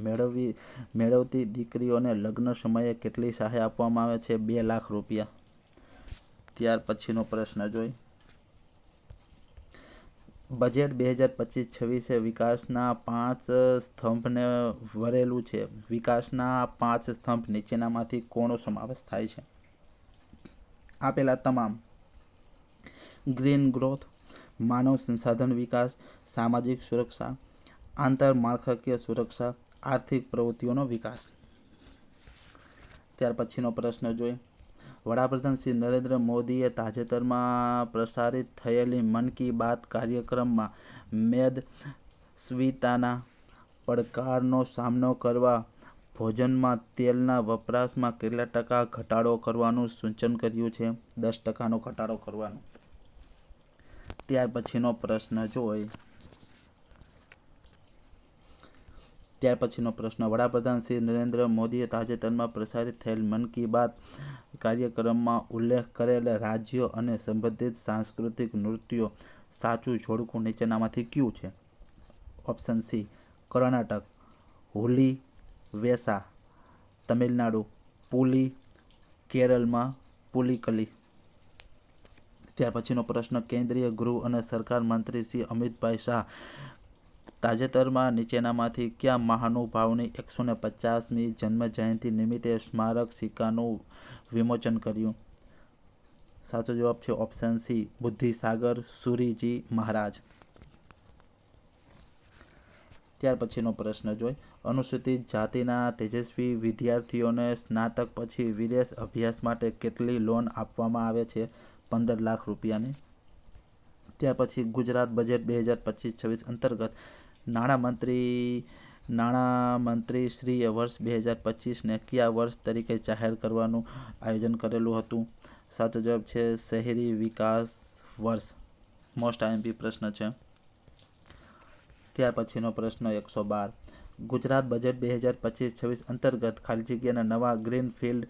મેળવતી દીકરીઓને લગ્ન સમયે કેટલી સહાય આપવામાં આવે છે? 2 લાખ રૂપિયા. ત્યાર પછીનો પ્રશ્ન જોઈ, બજેટ 2025-26 વિકાસના 5 સ્તંભને વરેલું છે. વિકાસના 5 સ્તંભ નીચેનામાંથી કોનો સમાવેશ થાય છે? આપેલા તમામ: ગ્રીન ગ્રોથ, માનવ સંસાધન વિકાસ, સામાજિક સુરક્ષા, આંતરમાળખાકીય સુરક્ષા, આર્થિક પ્રવૃત્તિઓનો વિકાસ. ત્યાર પછીનો પ્રશ્ન જોઈ, વડાપ્રધાન શ્રી નરેન્દ્ર મોદીએ તાજેતરમાં પ્રસારિત થયેલી મન કી બાત કાર્યક્રમમાં મેદસ્વીતાના પડકારનો સામનો કરવા ભોજનમાં તેલના વપરાશમાં કેટલા ટકા ઘટાડો કરવાનું સૂચન કર્યું છે? 10% ઘટાડો કરવાનો. ત્યાર પછીનો પ્રશ્ન જોઈ, વડાપ્રધાન શ્રી નરેન્દ્ર મોદીએ તાજેતરમાં પ્રસારિત થયેલ મન કી બાત કાર્યક્રમમાં ઉલ્લેખ કરેલ રાજ્યો અને સંબંધિત સાંસ્કૃતિક નૃત્યો સાચું જોડકું નીચેનામાંથી કયું છે? ઓપ્શન સી કર્ણાટક, હોલી, વેસા, તમિલનાડુ, પુલી, કેરળમાં પુલિકલી. ત્યાર પછીનો પ્રશ્ન, કેન્દ્રીય ગૃહ અને સરકાર મંત્રી શ્રી અમિતભાઈ શાહ તાજેતરમાં નીચેનામાંથી કયા મહાનુભાવની 150મી જન્મ જયંતિ નિમિત્તે સ્મારક સિક્કાનું વિમોચન કર્યું? સાચો જવાબ છે ઓપ્શન સી બુદ્ધિસાગર સુરીજી મહારાજ. ત્યાર પછીનો પ્રશ્ન જોઈ, અનુસૂચિત જાતિના તેજસ્વી વિદ્યાર્થીઓને સ્નાતક પછી વિદેશ અભ્યાસ માટે કેટલી લોન આપવામાં આવે છે? 15 લાખ રૂપિયાની. ત્યાર પછી ગુજરાત બજેટ 2025-26 અંતર્ગત નાણામંત્રીશ્રીએ વર્ષ 2025ને કયા વર્ષ તરીકે જાહેર કરવાનું આયોજન કરેલું હતું? સાચો જવાબ છે શહેરી વિકાસ વર્ષ. મોસ્ટ આઈએમપી પ્રશ્ન છે. ત્યાર પછીનો પ્રશ્ન 112, ગુજરાત બજેટ 2025-26 અંતર્ગત ખાલી જગ્યાના નવા ગ્રીનફિલ્ડ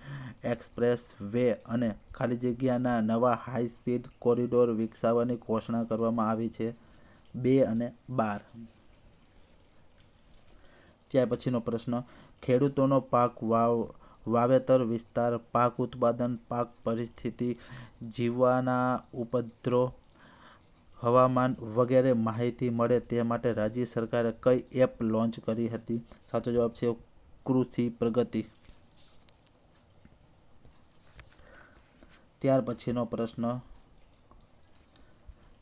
એક્સપ્રેસ વે અને ખાલી જગ્યાના નવા હાઈ સ્પીડ કોરિડોર વિકસાવવાની ઘોષણા કરવામાં આવી છે. 2 અને 12. ત્યાર પછીનો પ્રશ્ન, ખેડૂતોનો પાક વાવેતર વિસ્તાર, પાક ઉત્પાદન, પાક પરિસ્થિતિ, જીવવાના ઉપદ્રવ, હવામાન વગેરે માહિતી મળે તે માટે રાજ્ય સરકારે કઈ એપ લોન્ચ કરી હતી? સાચો જવાબ છે કૃષિ પ્રગતિ. ત્યાર પછીનો પ્રશ્ન,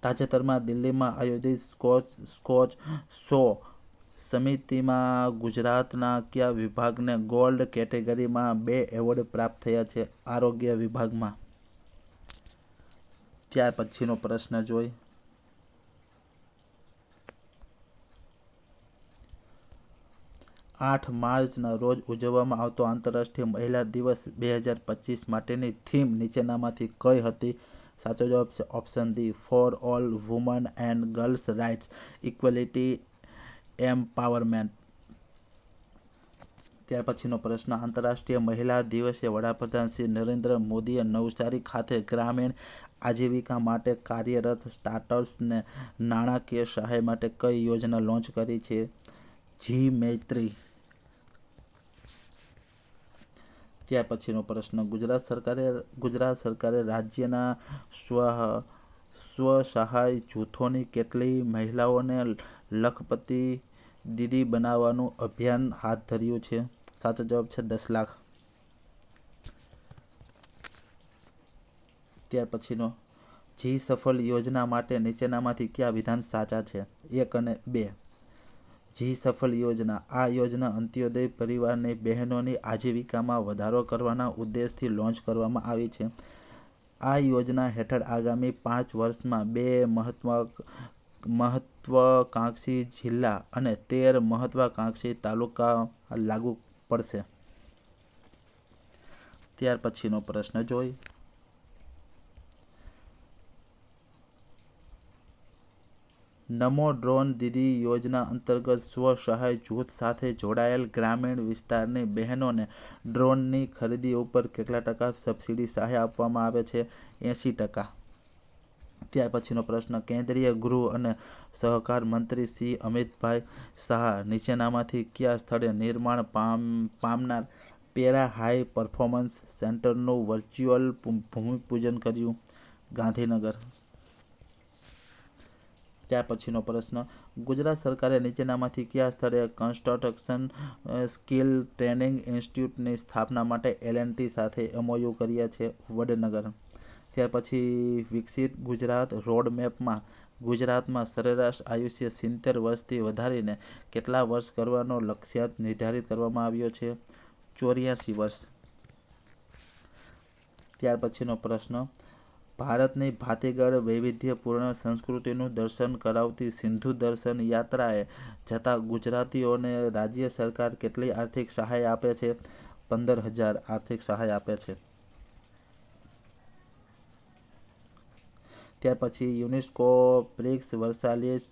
તાજેતરમાં દિલ્હીમાં આયોજિત સ્કોચ શો સમિતિમાં ગુજરાતના કયા વિભાગને ગોલ્ડ કેટેગરીમાં 2 એવોર્ડ પ્રાપ્ત થયા છે? આરોગ્ય વિભાગમાં. ત્યાર પછીનો પ્રશ્ન જોઈ, 8 માર્ચના રોજ ઉજવવામાં આવતો આંતરરાષ્ટ્રીય મહિલા દિવસ 2025 માટેની થીમ નીચેનામાંથી કઈ હતી? સાચો જવાબ છે option D for all woman and girls rights, equality, empowerment. ત્યાર પછીનો પ્રશ્ન, આંતરરાષ્ટ્રીય મહિલા દિવસે વડાપ્રધાન શ્રી નરેન્દ્ર મોદીએ નવસારી ખાતે ગ્રામીણ આજીવિકા માટે કાર્યરત સ્ટાર્ટઅપ્સને નાણાકીય સહાય માટે કઈ યોજના લોન્ચ કરી છે? જી મૈત્રી. ત્યાર પછીનો પ્રશ્ન, ગુજરાત સરકારે રાજ્યના સ્વસહાય જૂથોની કેટલી મહિલાઓને લખપતિ દીદી બનાવવાનું અભિયાન હાથ ધર્યું છે? સાચો જવાબ છે 10 લાખ. ત્યાર પછીનો, જી સફળ યોજના માટે નીચેનામાંથી કયા વિધાન સાચા છે? 1 અને 2. જી સફળ યોજના, આ યોજના અંત્યોદય પરિવારની બહેનોની આજીવિકામાં વધારો કરવાના ઉદ્દેશથી લોન્ચ કરવામાં આવી છે. આ યોજના હેઠળ આગામી 5 વર્ષમાં 2 મહત્વાકાંક્ષી જિલ્લા અને 13 મહત્વાકાંક્ષી તાલુકા લાગુ પડશે. ત્યાર પછીનો પ્રશ્ન જોઈ. નમો ડ્રોન દીદી યોજના અંતર્ગત સ્વ-સહાય જૂથ સાથે જોડાયેલ ગ્રામીણ વિસ્તારની બહેનોને ડ્રોનની ખરીદી ઉપર કેટલા ટકા સબસિડી સહાય આપવામાં આવે છે? 80%. ત્યાર પછીનો પ્રશ્ન, કેન્દ્રીય ગૃહ અને સહકાર મંત્રી શ્રી અમિતભાઈ શાહ નીચેનામાંથી કયા સ્થળે નિર્માણ પામનાર પેરા હાઈ પરફોર્મન્સ સેન્ટરનું વર્ચ્યુઅલ ભૂમિપૂજન કર્યું? ગાંધીનગર. ત્યાર પછીનો પ્રશ્ન, ગુજરાત સરકારે નીચેનામાંથી કયા સ્થળે કન્સ્ટ્રક્શન સ્કિલ ટ્રેનિંગ ઇન્સ્ટિટ્યૂટની સ્થાપના માટે L&T સાથે MOU કર્યા છે? વડનગર. ત્યાર પછી વિકસિત ગુજરાત રોડમેપમાં ગુજરાતમાં સરેરાશ આયુષ્ય 70 વર્ષથી વધારીને કેટલા વર્ષ કરવાનો લક્ષ્યાંક નિર્ધારિત કરવામાં આવ્યો છે? 84 વર્ષ. ત્યાર પછીનો પ્રશ્ન, ભારતની ભાતીગળ વૈવિધ્યપૂર્ણ સંસ્કૃતિનું દર્શન કરાવતી સિંધુ દર્શન યાત્રાએ જતા ગુજરાતીઓને રાજ્ય સરકાર કેટલી આર્થિક સહાય આપે છે? 15,000 આર્થિક સહાય આપે છે. ત્યાર પછી યુનેસ્કો પ્રિક્સ વર્સાલિસ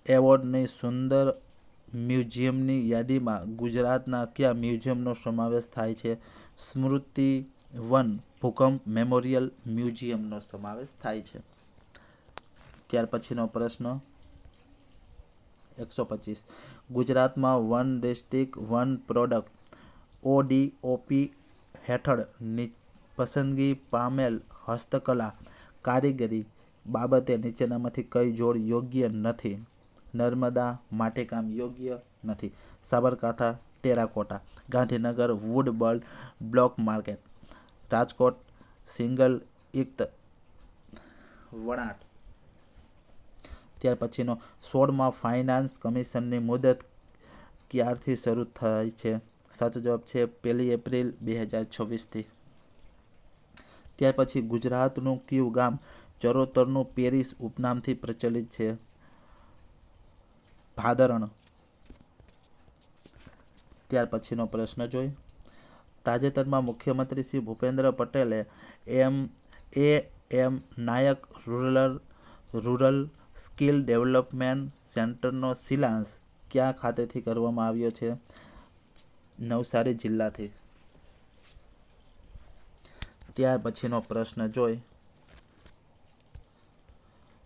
એવોર્ડની સુંદર મ્યુઝિયમની યાદીમાં ગુજરાતના કયા મ્યુઝિયમનો સમાવેશ થાય છે? સ્મૃતિ વન ભૂકંપ મેમોરિયલ મ્યુઝિયમનો સમાવેશ થાય છે. ત્યાર પછીનો પ્રશ્ન 125, ગુજરાતમાં one district one product ODOP હેઠળ પસંદગી પામેલ હસ્તકલા કારીગરી બાબતે નીચેનામાંથી કઈ જોડ યોગ્ય નથી? નર્મદા માટીકામ યોગ્ય નથી. Sabarkantha terracotta. Gandhinagar wood block market. Rajkot single ikat વણાટ. ત્યાર પછીનો 16મા ફાઇનાન્સ કમિશનની મુદત ક્યારથી શરૂ થાય છે? સાચો જવાબ છે 1 એપ્રિલ 2026થી. ત્યાર પછી ગુજરાતનું કયું ગામ ચરોતરનું પેરિસ ઉપનામથી પ્રચલિત છે? ભાદરણ. ત્યાર પછીનો પ્રશ્ન જોઈ. તાજેતરમાં મુખ્યમંત્રી શ્રી ભૂપેન્દ્ર પટેલે AM Nayak rural skill development સેન્ટરનો શિલાન્યાસ ક્યાં ખાતેથી કરવામાં આવ્યો છે? નવસારી જિલ્લાથી. ત્યાર પછીનો પ્રશ્ન જોઈ.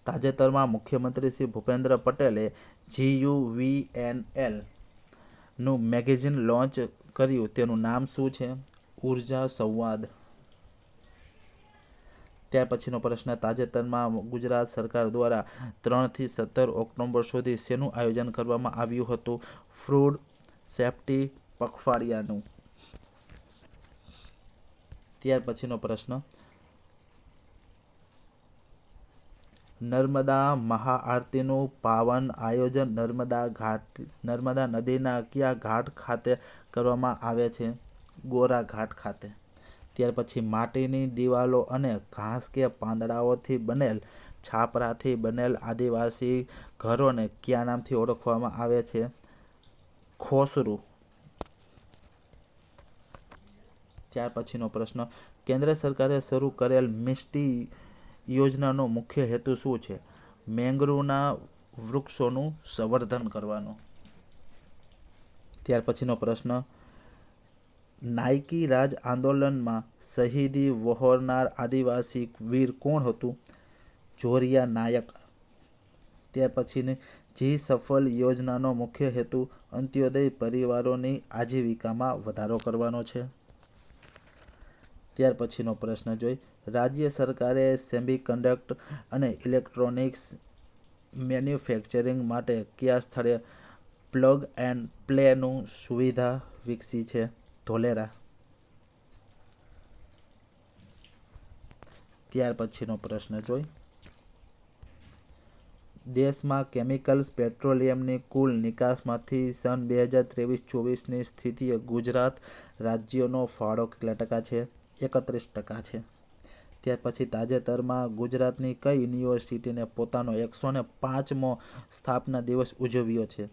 તાજેતરમાં મુખ્યમંત્રી શ્રી ભૂપેન્દ્ર પટેલે GUVNL નું મેગેઝિન લોન્ચ કર્યું, તેનું નામ શું છે? ઉર્જા સંવાદ. ત્યાર પછીનો પ્રશ્ન, તાજેતરમાં ગુજરાત સરકાર દ્વારા 3 થી 17 ઓક્ટોબર સુધી શેનું આયોજન કરવામાં આવ્યું હતું? ફૂડ સેફ્ટી પખવાડિયાનું. ત્યાર પછીનો પ્રશ્ન, નર્મદા મહાઆરતીનું પાવન આયોજન નર્મદા નદીના કયા ઘાટ ખાતે કરવામાં આવે છે? ગોરા ઘાટ ખાતે. ત્યાર પછી માટીની દિવાલો અને ઘાસ કે પાંદડાઓથી બનેલ છાપરાથી બનેલ આદિવાસી ઘરોને કયા નામથી ઓળખવામાં આવે છે? ખોસરું. ત્યાર પછીનો પ્રશ્ન, કેન્દ્ર સરકારે શરૂ કરેલ મિસ્ટી યોજનાનો મુખ્ય હેતુ શું છે? મેંગ્રુવના વૃક્ષોનું સંવર્ધન કરવાનો. ત્યાર પછીનો પ્રશ્ન, નાયકી રાજ આંદોલનમાં શહીદી વહોરનાર આદિવાસી વીર કોણ હતું? જોરિયા નાયક. ત્યાર પછીની જી સફળ યોજનાનો મુખ્ય હેતુ અંત્યોદય પરિવારોની આજીવિકામાં વધારો કરવાનો છે. ત્યાર પછીનો પ્રશ્ન જોઈ. રાજ્ય સરકારે સેમિકન્ડક્ટર અને ઇલેક્ટ્રોનિક્સ મેન્યુફેક્ચરિંગ માટે કયા સ્થળે પ્લગ એન્ડ પ્લેનું સુવિધા વિકસી છે? ધોલેરા. ત્યાર પછીનો પ્રશ્ન જોઈ. દેશમાં કેમિકલ્સ પેટ્રોલિયમની કુલ નિકાસમાંથી સન 2023-24ની સ્થિતિએ ગુજરાત રાજ્યનો ફાળો કેટલા ટકા છે? 31% છે. ત્યાર પછી તાજેતરમાં ગુજરાતની કઈ યુનિવર્સિટીને પોતાનો 105મો સ્થાપના દિવસ ઉજવ્યો છે?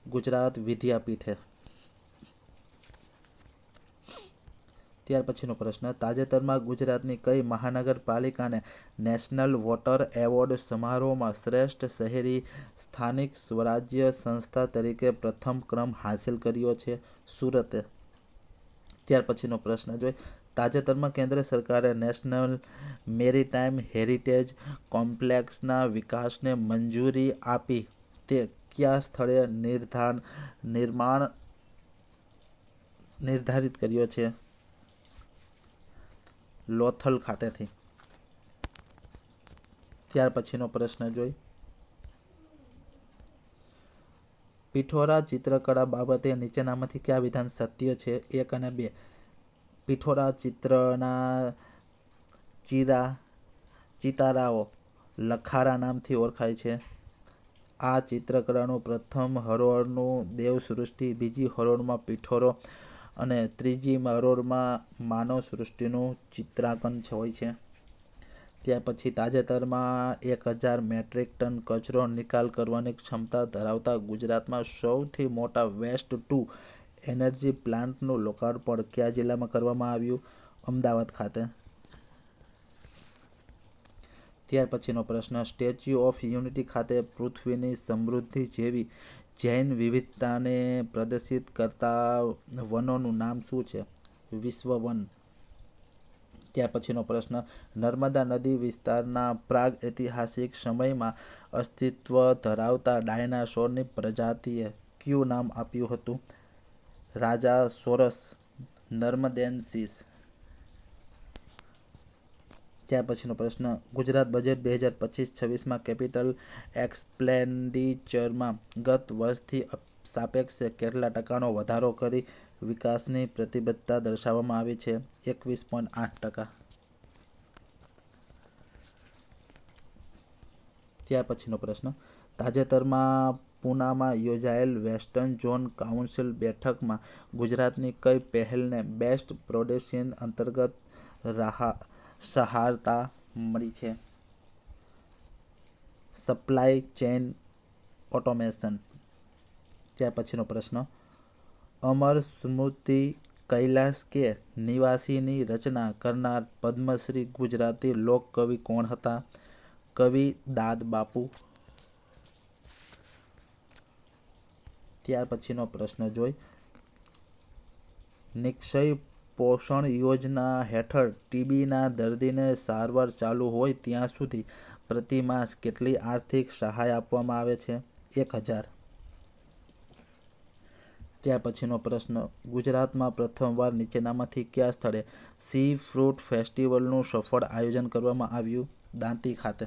ગુજરાત વિદ્યાપીઠે. ત્યાર પછીનો પ્રશ્ન, તાજેતરમાં ગુજરાતની કઈ મહાનગરપાલિકાને નેશનલ વોટર એવોર્ડ સમારોહમાં શ્રેષ્ઠ શહેરી સ્થાનિક સ્વરાજ્ય સંસ્થા તરીકે પ્રથમ ક્રમ હાંસલ કર્યો છે? સુરતે. ત્યાર પછીનો પ્રશ્ન જોઈ. તાજેતરમાં કેન્દ્ર સરકારે નેશનલ મેરીટાઈમ હેરિટેજ કોમ્પ્લેક્સના વિકાસને મંજૂરી આપી તે કયા સ્થળે નિર્માણ નિર્ધારિત કર્યો છે? લોથલ ખાતેથી. ત્યાર પછીનો પ્રશ્ન જોઈ. પિઠોરા ચિત્રકળા બાબતે નીચેનામાંથી કયા વિધાન સત્ય છે? 1 અને 2. પિઠોરા ચિત્રના ચિતારાઓ લખારા નામથી ઓળખાય છે. આ ચિત્રકળાનું પ્રથમ હરોળનું દેવસૃષ્ટિ, બીજી હરોળમાં પિઠોરો અને ત્રીજી હરોળમાં માનવ સૃષ્ટિનું ચિત્રાંકન હોય છે. ત્યાર પછી તાજેતરમાં 1000 મેટ્રિક ટન કચરો નિકાલ કરવાની ક્ષમતા ધરાવતા ગુજરાતમાં સૌથી મોટા વેસ્ટ ટુ એનર્જી પ્લાન્ટનું લોકાર્પણ કયા જિલ્લામાં કરવામાં આવ્યું? અમદાવાદ ખાતે. ત્યાર પછીનો પ્રશ્ન, સ્ટેચ્યુ ઓફ યુનિટી ખાતે પૃથ્વીની સમૃદ્ધિ જેવી જૈન વિવિધતાને પ્રદર્શિત કરતા વનોનું નામ શું છે? વિશ્વ વન. ત્યાર પછીનો પ્રશ્ન, નર્મદા નદી વિસ્તારના પ્રાગ ઐતિહાસિક સમયમાં અસ્તિત્વ ધરાવતા ડાયનાસોરની પ્રજાતિએ કયું નામ આપ્યું હતું? રાજાસોરસ નર્મદેન્સીસ. ત્યાર પછીનો પ્રશ્ન, ગુજરાત બજેટ 2025-26માં કેપિટલ એક્સપેન્ડિચરમાં ગત વર્ષથી સાપેક્ષે કેટલા ટકાનો વધારો કરી વિકાસની પ્રતિબદ્ધતા દર્શાવવામાં આવી છે? 21.8%. ત્યાર પછીનો પ્રશ્ન, તાજેતરમાં પૂનામાં યોજાયેલ વેસ્ટર્ન ઝોન કાઉન્સિલ બેઠકમાં ગુજરાતની કઈ પહેલને બેસ્ટ પ્રોડેશન અંતર્ગત સહારતા મળી છે? Supply chain automation. ત્યાર પછીનો પ્રશ્ન, અમર સ્મૃતિ કૈલાસ કે નિવાસીની રચના કરનાર પદ્મશ્રી ગુજરાતી લોકકવિ કોણ હતા? કવિ દાદ બાપુ. ત્યાર પછીનો પ્રશ્ન જોઈ. નિક્ષય પોષણ યોજના હેઠળ ટીબીના દર્દીને સારવાર ચાલુ હોય ત્યાં સુધી પ્રતિમાસ કેટલી આર્થિક સહાય આપવામાં આવે છે? 1000. ત્યાર પછીનો પ્રશ્ન, ગુજરાતમાં પ્રથમવાર નીચેનામાંથી કયા સ્થળે સી ફ્રૂટ ફેસ્ટિવલનું સફળ આયોજન કરવામાં આવ્યું? દાંતી ખાતે.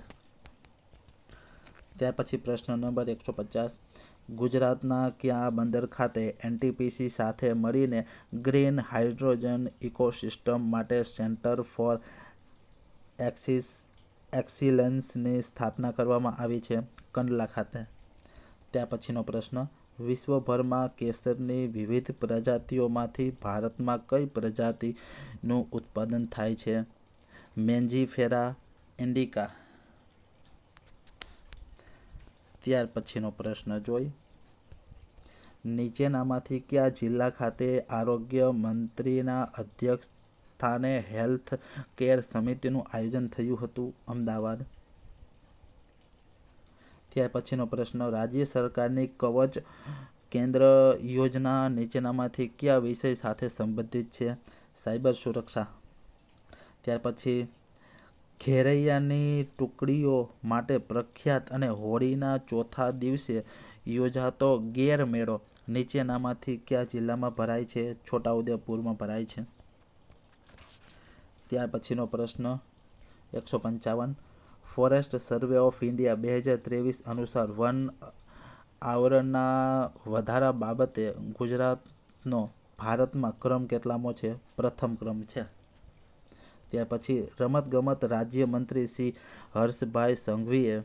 ત્યાર પછી પ્રશ્ન નંબર 150, ગુજરાતના કયા બંદર ખાતે એનટીપીસી સાથે મળીને ગ્રીન હાઇડ્રોજન ઇકોસિસ્ટમ માટે સેન્ટર ફોર એક્સિલન્સની સ્થાપના કરવામાં આવી છે? કંડલા ખાતે. ત્યાર પછીનો પ્રશ્ન, વિશ્વભરમાં કેસરની વિવિધ પ્રજાતિઓમાંથી ભારતમાં કઈ પ્રજાતિનું ઉત્પાદન થાય છે? મેન્જીફેરા ઇન્ડિકા. ત્યાર પછીનો પ્રશ્ન જોઈ. નીચેનામાંથી કયા જિલ્લા ખાતે આરોગ્ય મંત્રીના અધ્યક્ષ સ્થાને હેલ્થ કેર સમિતિનું આયોજન થયું હતું? અમદાવાદ. ત્યાર પછીનો પ્રશ્ન, રાજ્ય સરકારની કવચ કેન્દ્ર યોજના નીચેનામાંથી કયા વિષય સાથે સંબંધિત છે? સાયબર સુરક્ષા. ત્યાર પછી ઘેરૈયાની ટુકડીઓ માટે પ્રખ્યાત અને હોળીના ચોથા દિવસે યોજાતો ગેરમેળો નીચેનામાંથી કયા જિલ્લામાં ભરાય છે? છોટાઉદેપુરમાં ભરાય છે. ત્યાર પછીનો પ્રશ્ન 155, ફોરેસ્ટ સર્વે ઓફ ઇન્ડિયા 2023 અનુસાર વન આવરણના વધારા બાબતે ગુજરાતનો ભારતમાં ક્રમ કેટલામો છે? પ્રથમ ક્રમ છે. ત્યાર પછી રમતગમત રાજ્યમંત્રી શ્રી હર્ષભાઈ સંઘવીએ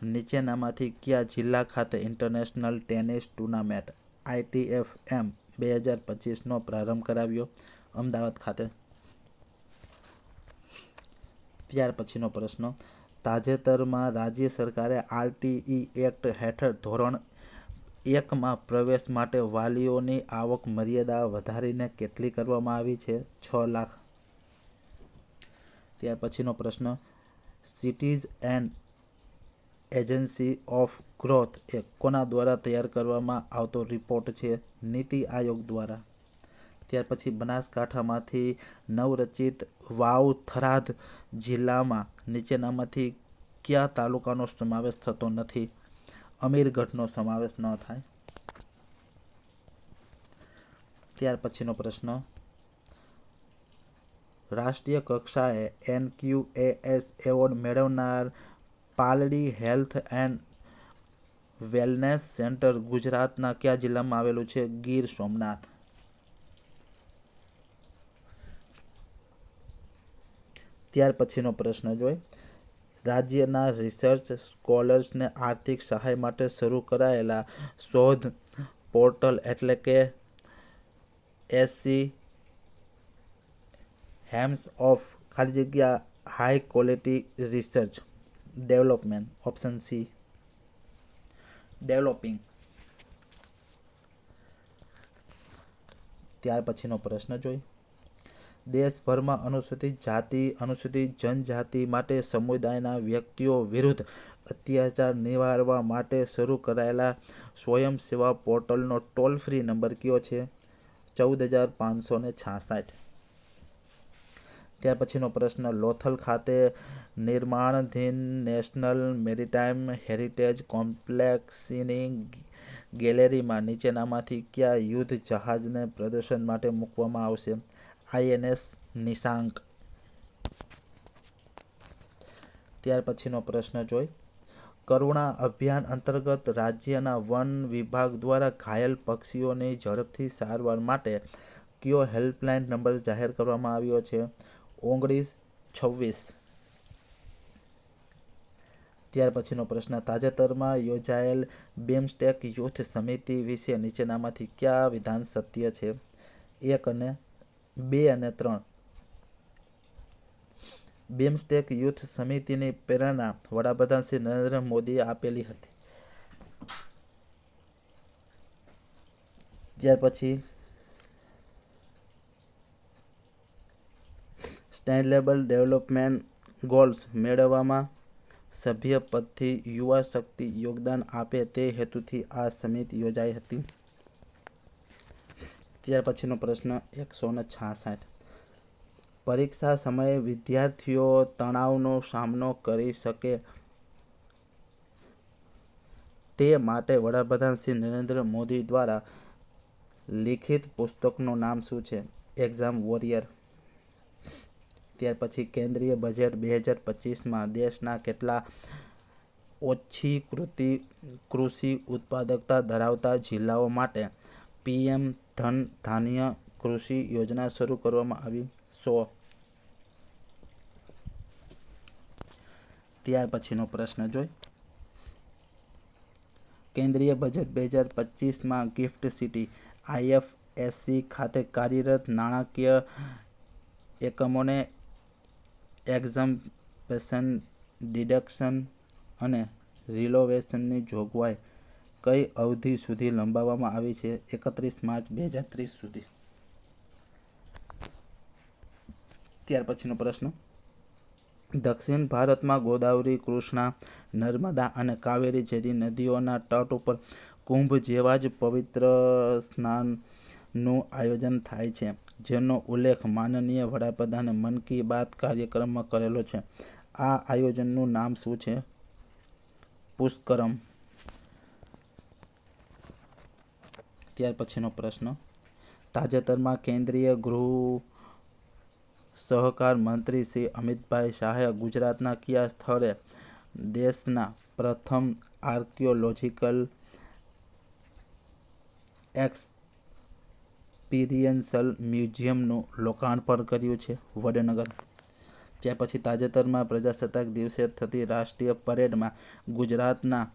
નીચેનામાંથી કયા જિલ્લા ખાતે ઇન્ટરનેશનલ ટેનિસ ટુર્નામેન્ટ ITF-M 2025નો પ્રારંભ કરાવ્યો? અમદાવાદ ખાતે. ત્યાર પછીનો પ્રશ્ન, તાજેતરમાં રાજ્ય સરકારે RTE એક્ટ હેઠળ ધોરણ 1માં પ્રવેશ માટે વાલીઓની આવક મર્યાદા વધારીને કેટલી કરવામાં આવી છે? 6 લાખ. ત્યાર પછીનો પ્રશ્ન, cities and agency of growth એ કોના દ્વારા તૈયાર કરવામાં આવતો રિપોર્ટ છે? નીતિ આયોગ દ્વારા. ત્યાર પછી બનાસકાંઠામાંથી નવરચિત વાવ થરાદ જિલ્લામાં નીચેનામાંથી કયા તાલુકાનો સમાવેશ થતો નથી? અમીરગઢનો સમાવેશ ન થાય. ત્યાર પછીનો પ્રશ્ન, રાષ્ટ્રીય કક્ષાએ NQAS એવોર્ડ મેળવનાર Paldi health and wellness centre ગુજરાતના કયા જિલ્લામાં આવેલું છે? ગીર સોમનાથ. ત્યાર પછીનો પ્રશ્ન જોઈ, રાજ્યના રિસર્ચ સ્કોલર્સને આર્થિક સહાય માટે શરૂ કરાયેલા શોધ પોર્ટલ એટલે કે SC હેમ્સ ઓફ ખાલી જગ્યા high quality research development. Option C developing. ત્યાર પછીનો પ્રશ્ન જોઈ, દેશભરમાં અનુસૂચિત જાતિ અનુસૂચિત જનજાતિ માટે સમુદાયના વ્યક્તિઓ વિરુદ્ધ અત્યાચાર નિવારવા માટે શરૂ કરાયેલા સ્વયંસેવા પોર્ટલનો ટોલ ફ્રી નંબર કયો છે? 14,566. ત્યાર પછીનો પ્રશ્ન, લોથલ ખાતે નિર્માણાધીન નેશનલ મેરીટાઈમ હેરિટેજ કોમ્પ્લેક્સની ગેલેરીમાં નીચેનામાંથી કયા યુદ્ધ જહાજને પ્રદર્શન માટે મૂકવામાં આવશે? INS નિશાંક. ત્યાર પછીનો પ્રશ્ન જોઈ, કરુણા અભિયાન અંતર્ગત રાજ્યના વન વિભાગ દ્વારા ઘાયલ પક્ષીઓની ઝડપથી સારવાર માટે કયો હેલ્પલાઇન નંબર જાહેર કરવામાં આવ્યો છે? 1926. ત્યાર પછીનો પ્રશ્ન, તાજેતરમાં યોજાયેલ BIMSTEC યુથ સમિતિ વિશે નીચેનામાંથી કયા વિધાન સત્ય છે? 1 અને 2 અને 3. BIMSTEC યુથ સમિતિની પ્રેરણા વડાપ્રધાન શ્રી નરેન્દ્ર મોદીએ આપેલી હતી. ત્યાર પછી સસ્ટેનેબલ ડેવલપમેન્ટ ગોલ્સ મેળવવામાં સભ્ય પદથી યુવા શક્તિ યોગદાન આપે તે હેતુથી આ સમિતિ યોજાઈ હતી. ત્યાર પછીનો પ્રશ્ન 166, પરીક્ષા સમયે વિદ્યાર્થીઓ તણાવનો સામનો કરી શકે તે માટે વડાપ્રધાન શ્રી નરેન્દ્ર મોદી દ્વારા લિખિત પુસ્તકનું નામ શું છે? Exam warrior. ત્યાર પછી કેન્દ્રીય બજેટ 2025માં દેશના કેટલા ઓછી કૃષિ ઉત્પાદકતા ધરાવતા જિલ્લાઓ માટે PM ધન ધાન્ય કૃષિ યોજના શરૂ કરવામાં આવી? 100. ત્યાર પછીનો પ્રશ્ન જોઈ, કેન્દ્રીય બજેટ 2025માં ગિફ્ટ સિટી IFSC ખાતે કાર્યરત નાણાકીય એકમોને એક્ઝમ્પશન, ડિડક્શન અને રિલોવેશનની જોગવાઈ કઈ અવધિ સુધી લંબાવવામાં આવી છે? 31 માર્ચ 2030 સુધી. ત્યાર પછીનો પ્રશ્ન, દક્ષિણ ભારતમાં ગોદાવરી, કૃષ્ણા, નર્મદા અને કાવેરી જેવી નદીઓના તટ ઉપર કુંભ જેવા જ પવિત્ર સ્નાનનું આયોજન થાય છે, જેનો ઉલ્લેખ માનનીય વડાપ્રધાને મન કી બાત કાર્યક્રમમાં કરેલો છે. આ આયોજનનું નામ શું છે? પુષ્કરમ. ત્યાર પછીનો પ્રશ્ન, તાજેતરમાં કેન્દ્રીય ગૃહ સહકાર મંત્રી શ્રી અમિતભાઈ શાહે ગુજરાતના કયા સ્થળે દેશના પ્રથમ આર્કિયોલોજીકલ એક્સપિરિયન્શલ મ્યુઝિયમનું લોકાર્પણ કર્યું છે? વડનગર. ત્યાર પછી તાજેતરમાં પ્રજાસત્તાક દિવસે થતી રાષ્ટ્રીય પરેડમાં ગુજરાતના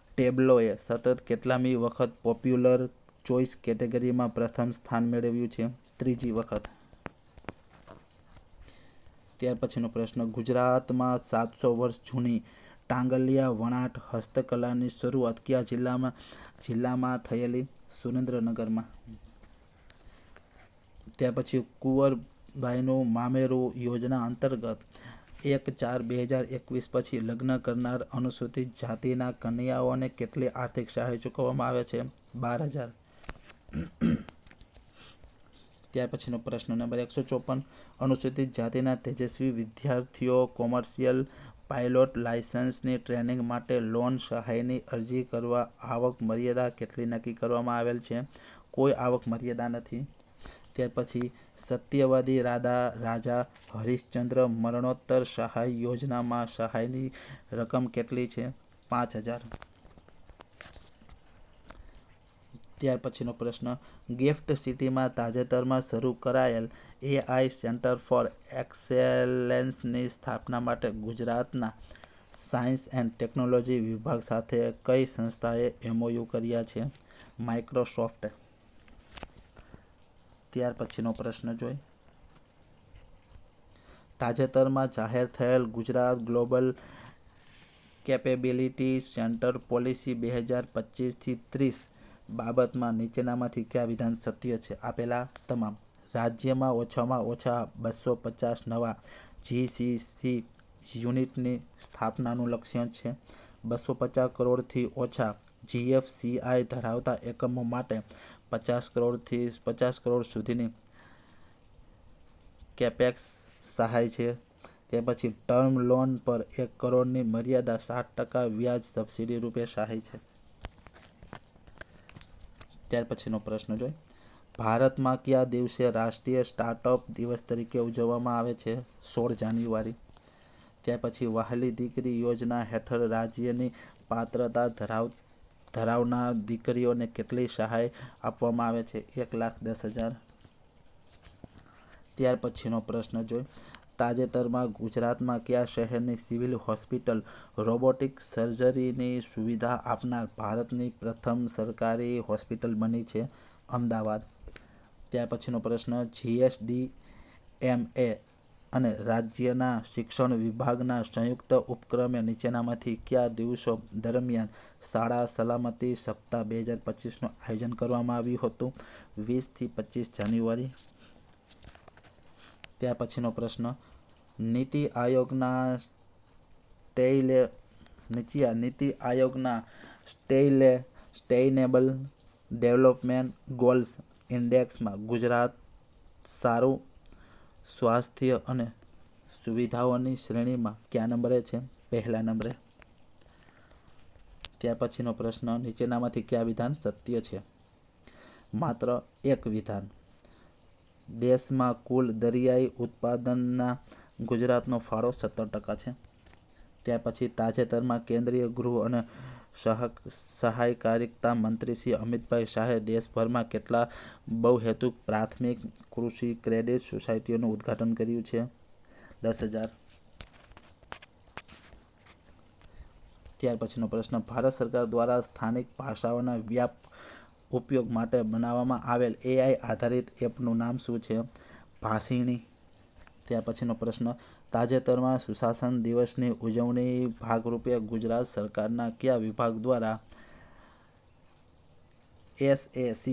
ટેબ્લોએ સતત કેટલામી વખત પોપ્યુલર ચોઇસ કેટેગરીમાં પ્રથમ સ્થાન મેળવ્યું છે? ત્રીજી વખત. ત્યાર પછીનો પ્રશ્ન, ગુજરાતમાં 700 વર્ષ જૂની ટાંગલિયા વણાટ હસ્તકલાની શરૂઆત કયા જિલ્લામાં થયેલી? સુરેન્દ્રનગરમાં. ત્યાર પછી કુંવરબાઈનું મામેરું યોજના અંતર્ગત 1/4/2021 પછી લગ્ન કરનાર અનુસૂચિત જાતિના કન્યાઓને કેટલી આર્થિક સહાય ચૂકવવામાં આવે છે? 12,000. ત્યાર પછીનો પ્રશ્ન નંબર 154, અનુસૂચિત જાતિના તેજસ્વી વિદ્યાર્થીઓ કોમર્શિયલ પાયલોટ લાયસન્સની ટ્રેનિંગ માટે લોન સહાયની અરજી કરવા આવક મર્યાદા કેટલી નક્કી કરવામાં આવેલ છે? કોઈ આવક મર્યાદા નથી. ત્યાર પછી સત્યવાદી રાજા હરિશ્ચંદ્ર મરણોત્તર સહાય યોજનામાં સહાયની રકમ કેટલી છે? 5,000. ત્યાર પછીનો પ્રશ્ન, ગિફ્ટ સિટીમાં તાજેતરમાં શરૂ કરાયેલ AI સેન્ટર ફોર એક્સેલન્સની સ્થાપના માટે ગુજરાતના સાયન્સ એન્ડ ટેકનોલોજી વિભાગ સાથે કઈ સંસ્થાએ MOU કર્યા છે? માઇક્રોસોફ્ટ. ત્યાર પછીનો પ્રશ્ન જોઈ, તાજેતરમાં જાહેર થયેલ Gujarat global capability centre policy 2025-30 બાબતમાં નીચેનામાંથી કયા વિધાન સત્ય છે? આપેલા તમામ. રાજ્યમાં ઓછામાં ઓછા 250 નવા GCC યુનિટની સ્થાપનાનું લક્ષ્ય છે. 250 કરોડથી ઓછા GFCI ધરાવતા એકમો માટે 50 કરોડ સુધીની કેપેક્સ સહાય છે. તે પછી ટર્મ લોન પર 1 કરોડની મર્યાદા 60% વ્યાજ સબસિડી રૂપે સહાય છે. ત્યાર પછીનો પ્રશ્ન જોઈ, ભારતમાં કયા દિવસે રાષ્ટ્રીય સ્ટાર્ટઅપ દિવસ તરીકે ઉજવવામાં આવે છે? 16 જાન્યુઆરી. ત્યાર પછી વહાલી દીકરી યોજના હેઠળ રાજ્યની પાત્રતા ધરાવનાર દીકરીઓને કેટલી સહાય આપવામાં આવે છે? 1,10,000. ત્યાર પછીનો પ્રશ્ન જોઈ, તાજેતરમાં ગુજરાતમાં કયા શહેરની સિવિલ હોસ્પિટલ રોબોટિક સર્જરીની સુવિધા આપનાર ભારતની પ્રથમ સરકારી હોસ્પિટલ બની છે? અમદાવાદ. ત્યાર પછીનો પ્રશ્ન, GSDMA અને રાજ્યના શિક્ષણ વિભાગના સંયુક્ત ઉપક્રમે નીચેનામાંથી કયા દિવસો દરમિયાન શાળા સલામતી સપ્તાહ 2025નું આયોજન કરવામાં આવ્યું હતું? 20 થી 25 જાન્યુઆરી. ત્યાર પછીનો પ્રશ્ન, નીતિ આયોગના સ્ટેઇનેબલ ડેવલપમેન્ટ ગોલ્સ ઇન્ડેક્સમાં ગુજરાત સારું સ્વાસ્થ્ય અને સુવિધાઓની શ્રેણીમાં કયા નંબરે છે? પહેલા નંબરે. ત્યાર પછીનો પ્રશ્ન, નીચેનામાંથી કયા વિધાન સત્ય છે? માત્ર એક વિધાન. દેશમાં કુલ દરિયાઈ ઉત્પાદનના ગુજરાતનો ફાળો 17% છે. ત્યાર પછી તાજેતરમાં કેન્દ્રીય ગૃહ અને સહકારિતા મંત્રી શ્રી અમિતભાઈ શાહે દેશભરમાં કેટલા બહુહેતુક પ્રાથમિક કૃષિ ક્રેડિટ સોસાયટીઓનું ઉદ્ઘાટન કર્યું છે? 10,000. ત્યાર પછીનો પ્રશ્ન, ભારત સરકાર દ્વારા સ્થાનિક ભાષાઓના વ્યાપ ઉપયોગ માટે બનાવવામાં આવેલ AI આધારિત એપનું નામ શું છે? ભાષિણી. ત્યાર પછીનો પ્રશ્ન, તાજેતરમાં સુશાસન દિવસની ઉજવણી ભાગરૂપે ગુજરાત સરકારના કયા વિભાગ દ્વારા SAC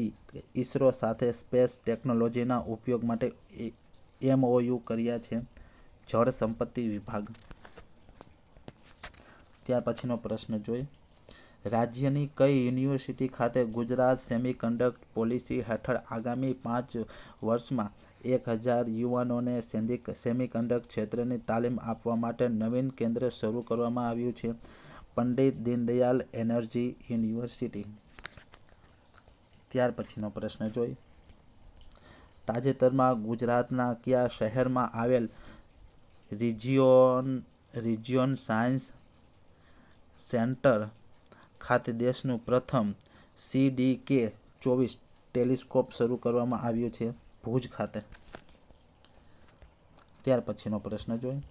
ઇસરો સાથે સ્પેસ ટેકનોલોજીના ઉપયોગ માટે MOU કર્યા છે? જળ સંપત્તિ વિભાગ. ત્યાર પછીનો પ્રશ્ન જોઈ, રાજ્યની કઈ યુનિવર્સિટી ખાતે ગુજરાત સેમિકન્ડક્ટર પોલિસી હેઠળ આગામી 5 વર્ષમાં 1,000 યુવાનોને સેમિકન્ડક્ટર ક્ષેત્રની તાલીમ આપવા માટે નવીન કેન્દ્ર શરૂ કરવામાં આવ્યું છે? Pandit Deendayal energy university. ત્યાર પછીનો પ્રશ્ન જોઈ, તાજેતરમાં ગુજરાતના કયા શહેરમાં આવેલ રિજિયોન સાયન્સ સેન્ટર ખાતે દેશનું પ્રથમ CDK-24 ટેલિસ્કોપ શરૂ કરવામાં આવ્યું છે ભુજ ખાતે. ત્યાર પછીનો પ્રશ્ન જોઈએ.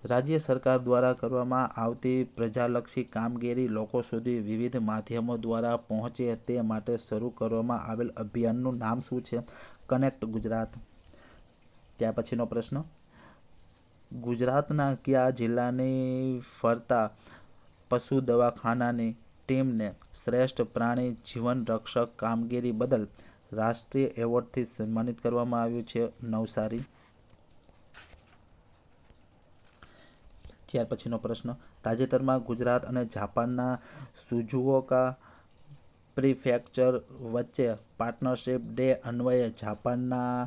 રાજ્ય સરકાર દ્વારા કરવામાં આવતી પ્રજાલક્ષી કામગીરી લોકો સુધી વિવિધ માધ્યમો દ્વારા પહોંચે તે માટે શરૂ કરવામાં આવેલ અભિયાનનું નામ શું છે? કનેક્ટ ગુજરાત. ત્યાર પછીનો પ્રશ્ન. ગુજરાતના કયા જિલ્લાની ફરતા પશુ દવાખાનાની ટીમને શ્રેષ્ઠ પ્રાણી જીવન રક્ષક કામગીરી બદલ રાષ્ટ્રીય એવોર્ડથી સન્માનિત કરવામાં આવ્યું છે? નવસારી. ત્યાર પછીનો પ્રશ્ન. તાજેતરમાં ગુજરાત અને જાપાનના સુઝુઓકા પ્રીફેક્ચર વચ્ચે પાર્ટનરશિપ ડે અન્વયે જાપાનના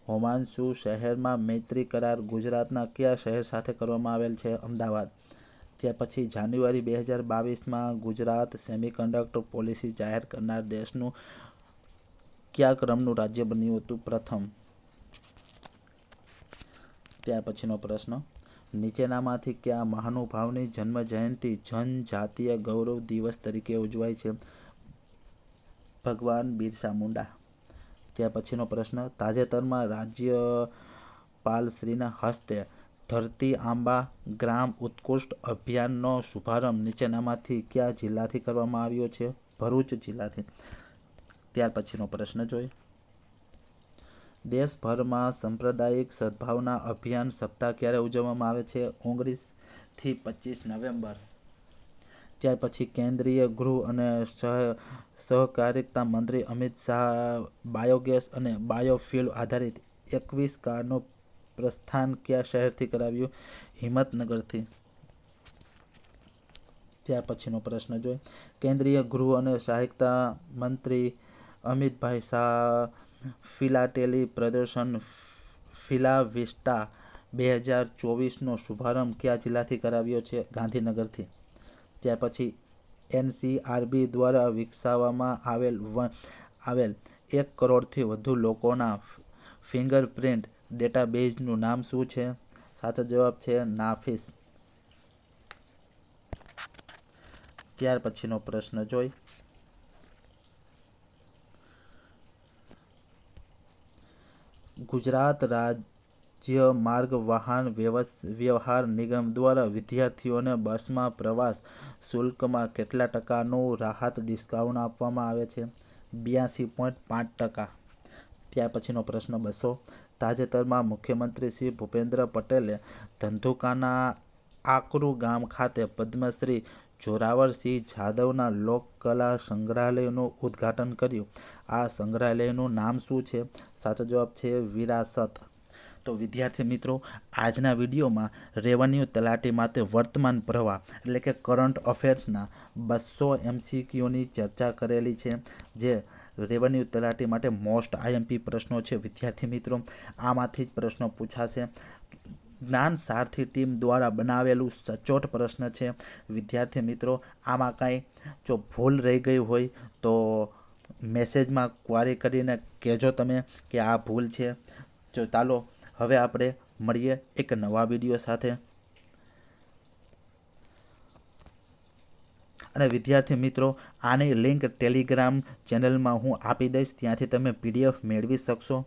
હોમાન્સુ શહેરમાં મૈત્રી કરાર ગુજરાતના કયા શહેર સાથે કરવામાં આવેલ છે? અમદાવાદ. ત્યાર પછી જાન્યુઆરી 2022માં ગુજરાત સેમિકન્ડક્ટર પોલિસી જાહેર કરનાર દેશનું કયા ક્રમનું રાજ્ય બન્યું હતું? પ્રથમ. ત્યાર પછીનો પ્રશ્ન. નીચેનામાંથી કયા મહાનુભાવની જન્મ જયંતિ જનજાતીય ગૌરવ દિવસ તરીકે ઉજવાય છે? ભગવાન બિરસા મુંડા. ત્યાર પછીનો પ્રશ્ન. તાજેતરમાં રાજ્યપાલશ્રીના હસ્તે ધરતી આંબા ગ્રામ ઉત્કૃષ્ટ અભિયાનનો શુભારંભ નીચેનામાંથી કયા જિલ્લાથી કરવામાં આવ્યો છે? ભરૂચ જિલ્લાથી. ત્યાર પછીનો પ્રશ્ન જોઈએ. દેશભરમાં સાંપ્રદાયિક સદભાવના અભિયાન સપ્તાહ ક્યારે ઉજવવામાં આવે છે? 19 થી 25 નવેમ્બર. ત્યાર પછી કેન્દ્રીય ગૃહ અને સહકારિતા મંત્રી અમિત શાહ બાયોગેસ અને બાયોફ્યુલ આધારિત 21 કારનું પ્રસ્થાન કયા શહેરથી કરાવ્યું? હિંમતનગરથી. ત્યાર પછીનો પ્રશ્ન જોઈએ. કેન્દ્રીય ગૃહ અને સહાયતા મંત્રી અમિતભાઈ શાહ ફિલાટેલી પ્રદર્શન ફિલાવિસ્ટા 2024નો શુભારંભ કયા જિલ્લાથી કરાવ્યો છે? ગાંધીનગરથી. ત્યાર પછી NCRB દ્વારા વિકસાવવામાં આવેલ 1 કરોડથી વધુ લોકોના ફિંગરપ્રિન્ટ ડેટાબેઝનું નામ શું છે? સાચો જવાબ છે નાફીસ. ત્યાર પછીનો પ્રશ્ન જોઈ. ગુજરાત રાજ્ય માર્ગ વાહન વ્યવહાર નિગમ દ્વારા વિદ્યાર્થીઓને બસમાં પ્રવાસ શુલ્કમાં કેટલા ટકાનું રાહત ડિસ્કાઉન્ટ આપવામાં આવે છે? 82.5%. ત્યાર પછીનો પ્રશ્ન 200. તાજેતરમાં મુખ્યમંત્રી શ્રી ભૂપેન્દ્ર પટેલે ધંધુકાના આકરુ ગામ ખાતે પદ્મશ્રી જોરાવરસિંહ જાદવના લોકકલા સંગ્રહાલયનું ઉદ્ઘાટન કર્યું. આ સંગ્રહાલયનું નામ શું છે? સાચો જવાબ છે વિરાસત. તો વિદ્યાર્થી મિત્રો, આજના વિડીયોમાં રેવન્યુ તલાટી માટે વર્તમાન પ્રવાહ એટલે કે કરંટ અફેર્સના 200 MCQની ચર્ચા કરેલી છે, જે રેવન્યુ તલાટી માટે મોસ્ટ IMP પ્રશ્નો છે. વિદ્યાર્થી મિત્રો, આમાંથી જ પ્રશ્નો પૂછાશે. જ્ઞાન સારથી ટીમ દ્વારા બનાવેલું સચોટ પ્રશ્ન છે. વિદ્યાર્થી મિત્રો, આમાં કાંઈ જો ભૂલ રહી ગઈ હોય તો મેસેજમાં ક્વારી કરીને કહેજો તમે કે આ ભૂલ છે. જો ચાલો હવે આપણે મળીએ એક નવા વિડીયો સાથે. અને વિદ્યાર્થી મિત્રો, આની લિંક ટેલિગ્રામ ચેનલમાં હું આપી દઈશ, ત્યાંથી તમે PDF મેળવી શકશો.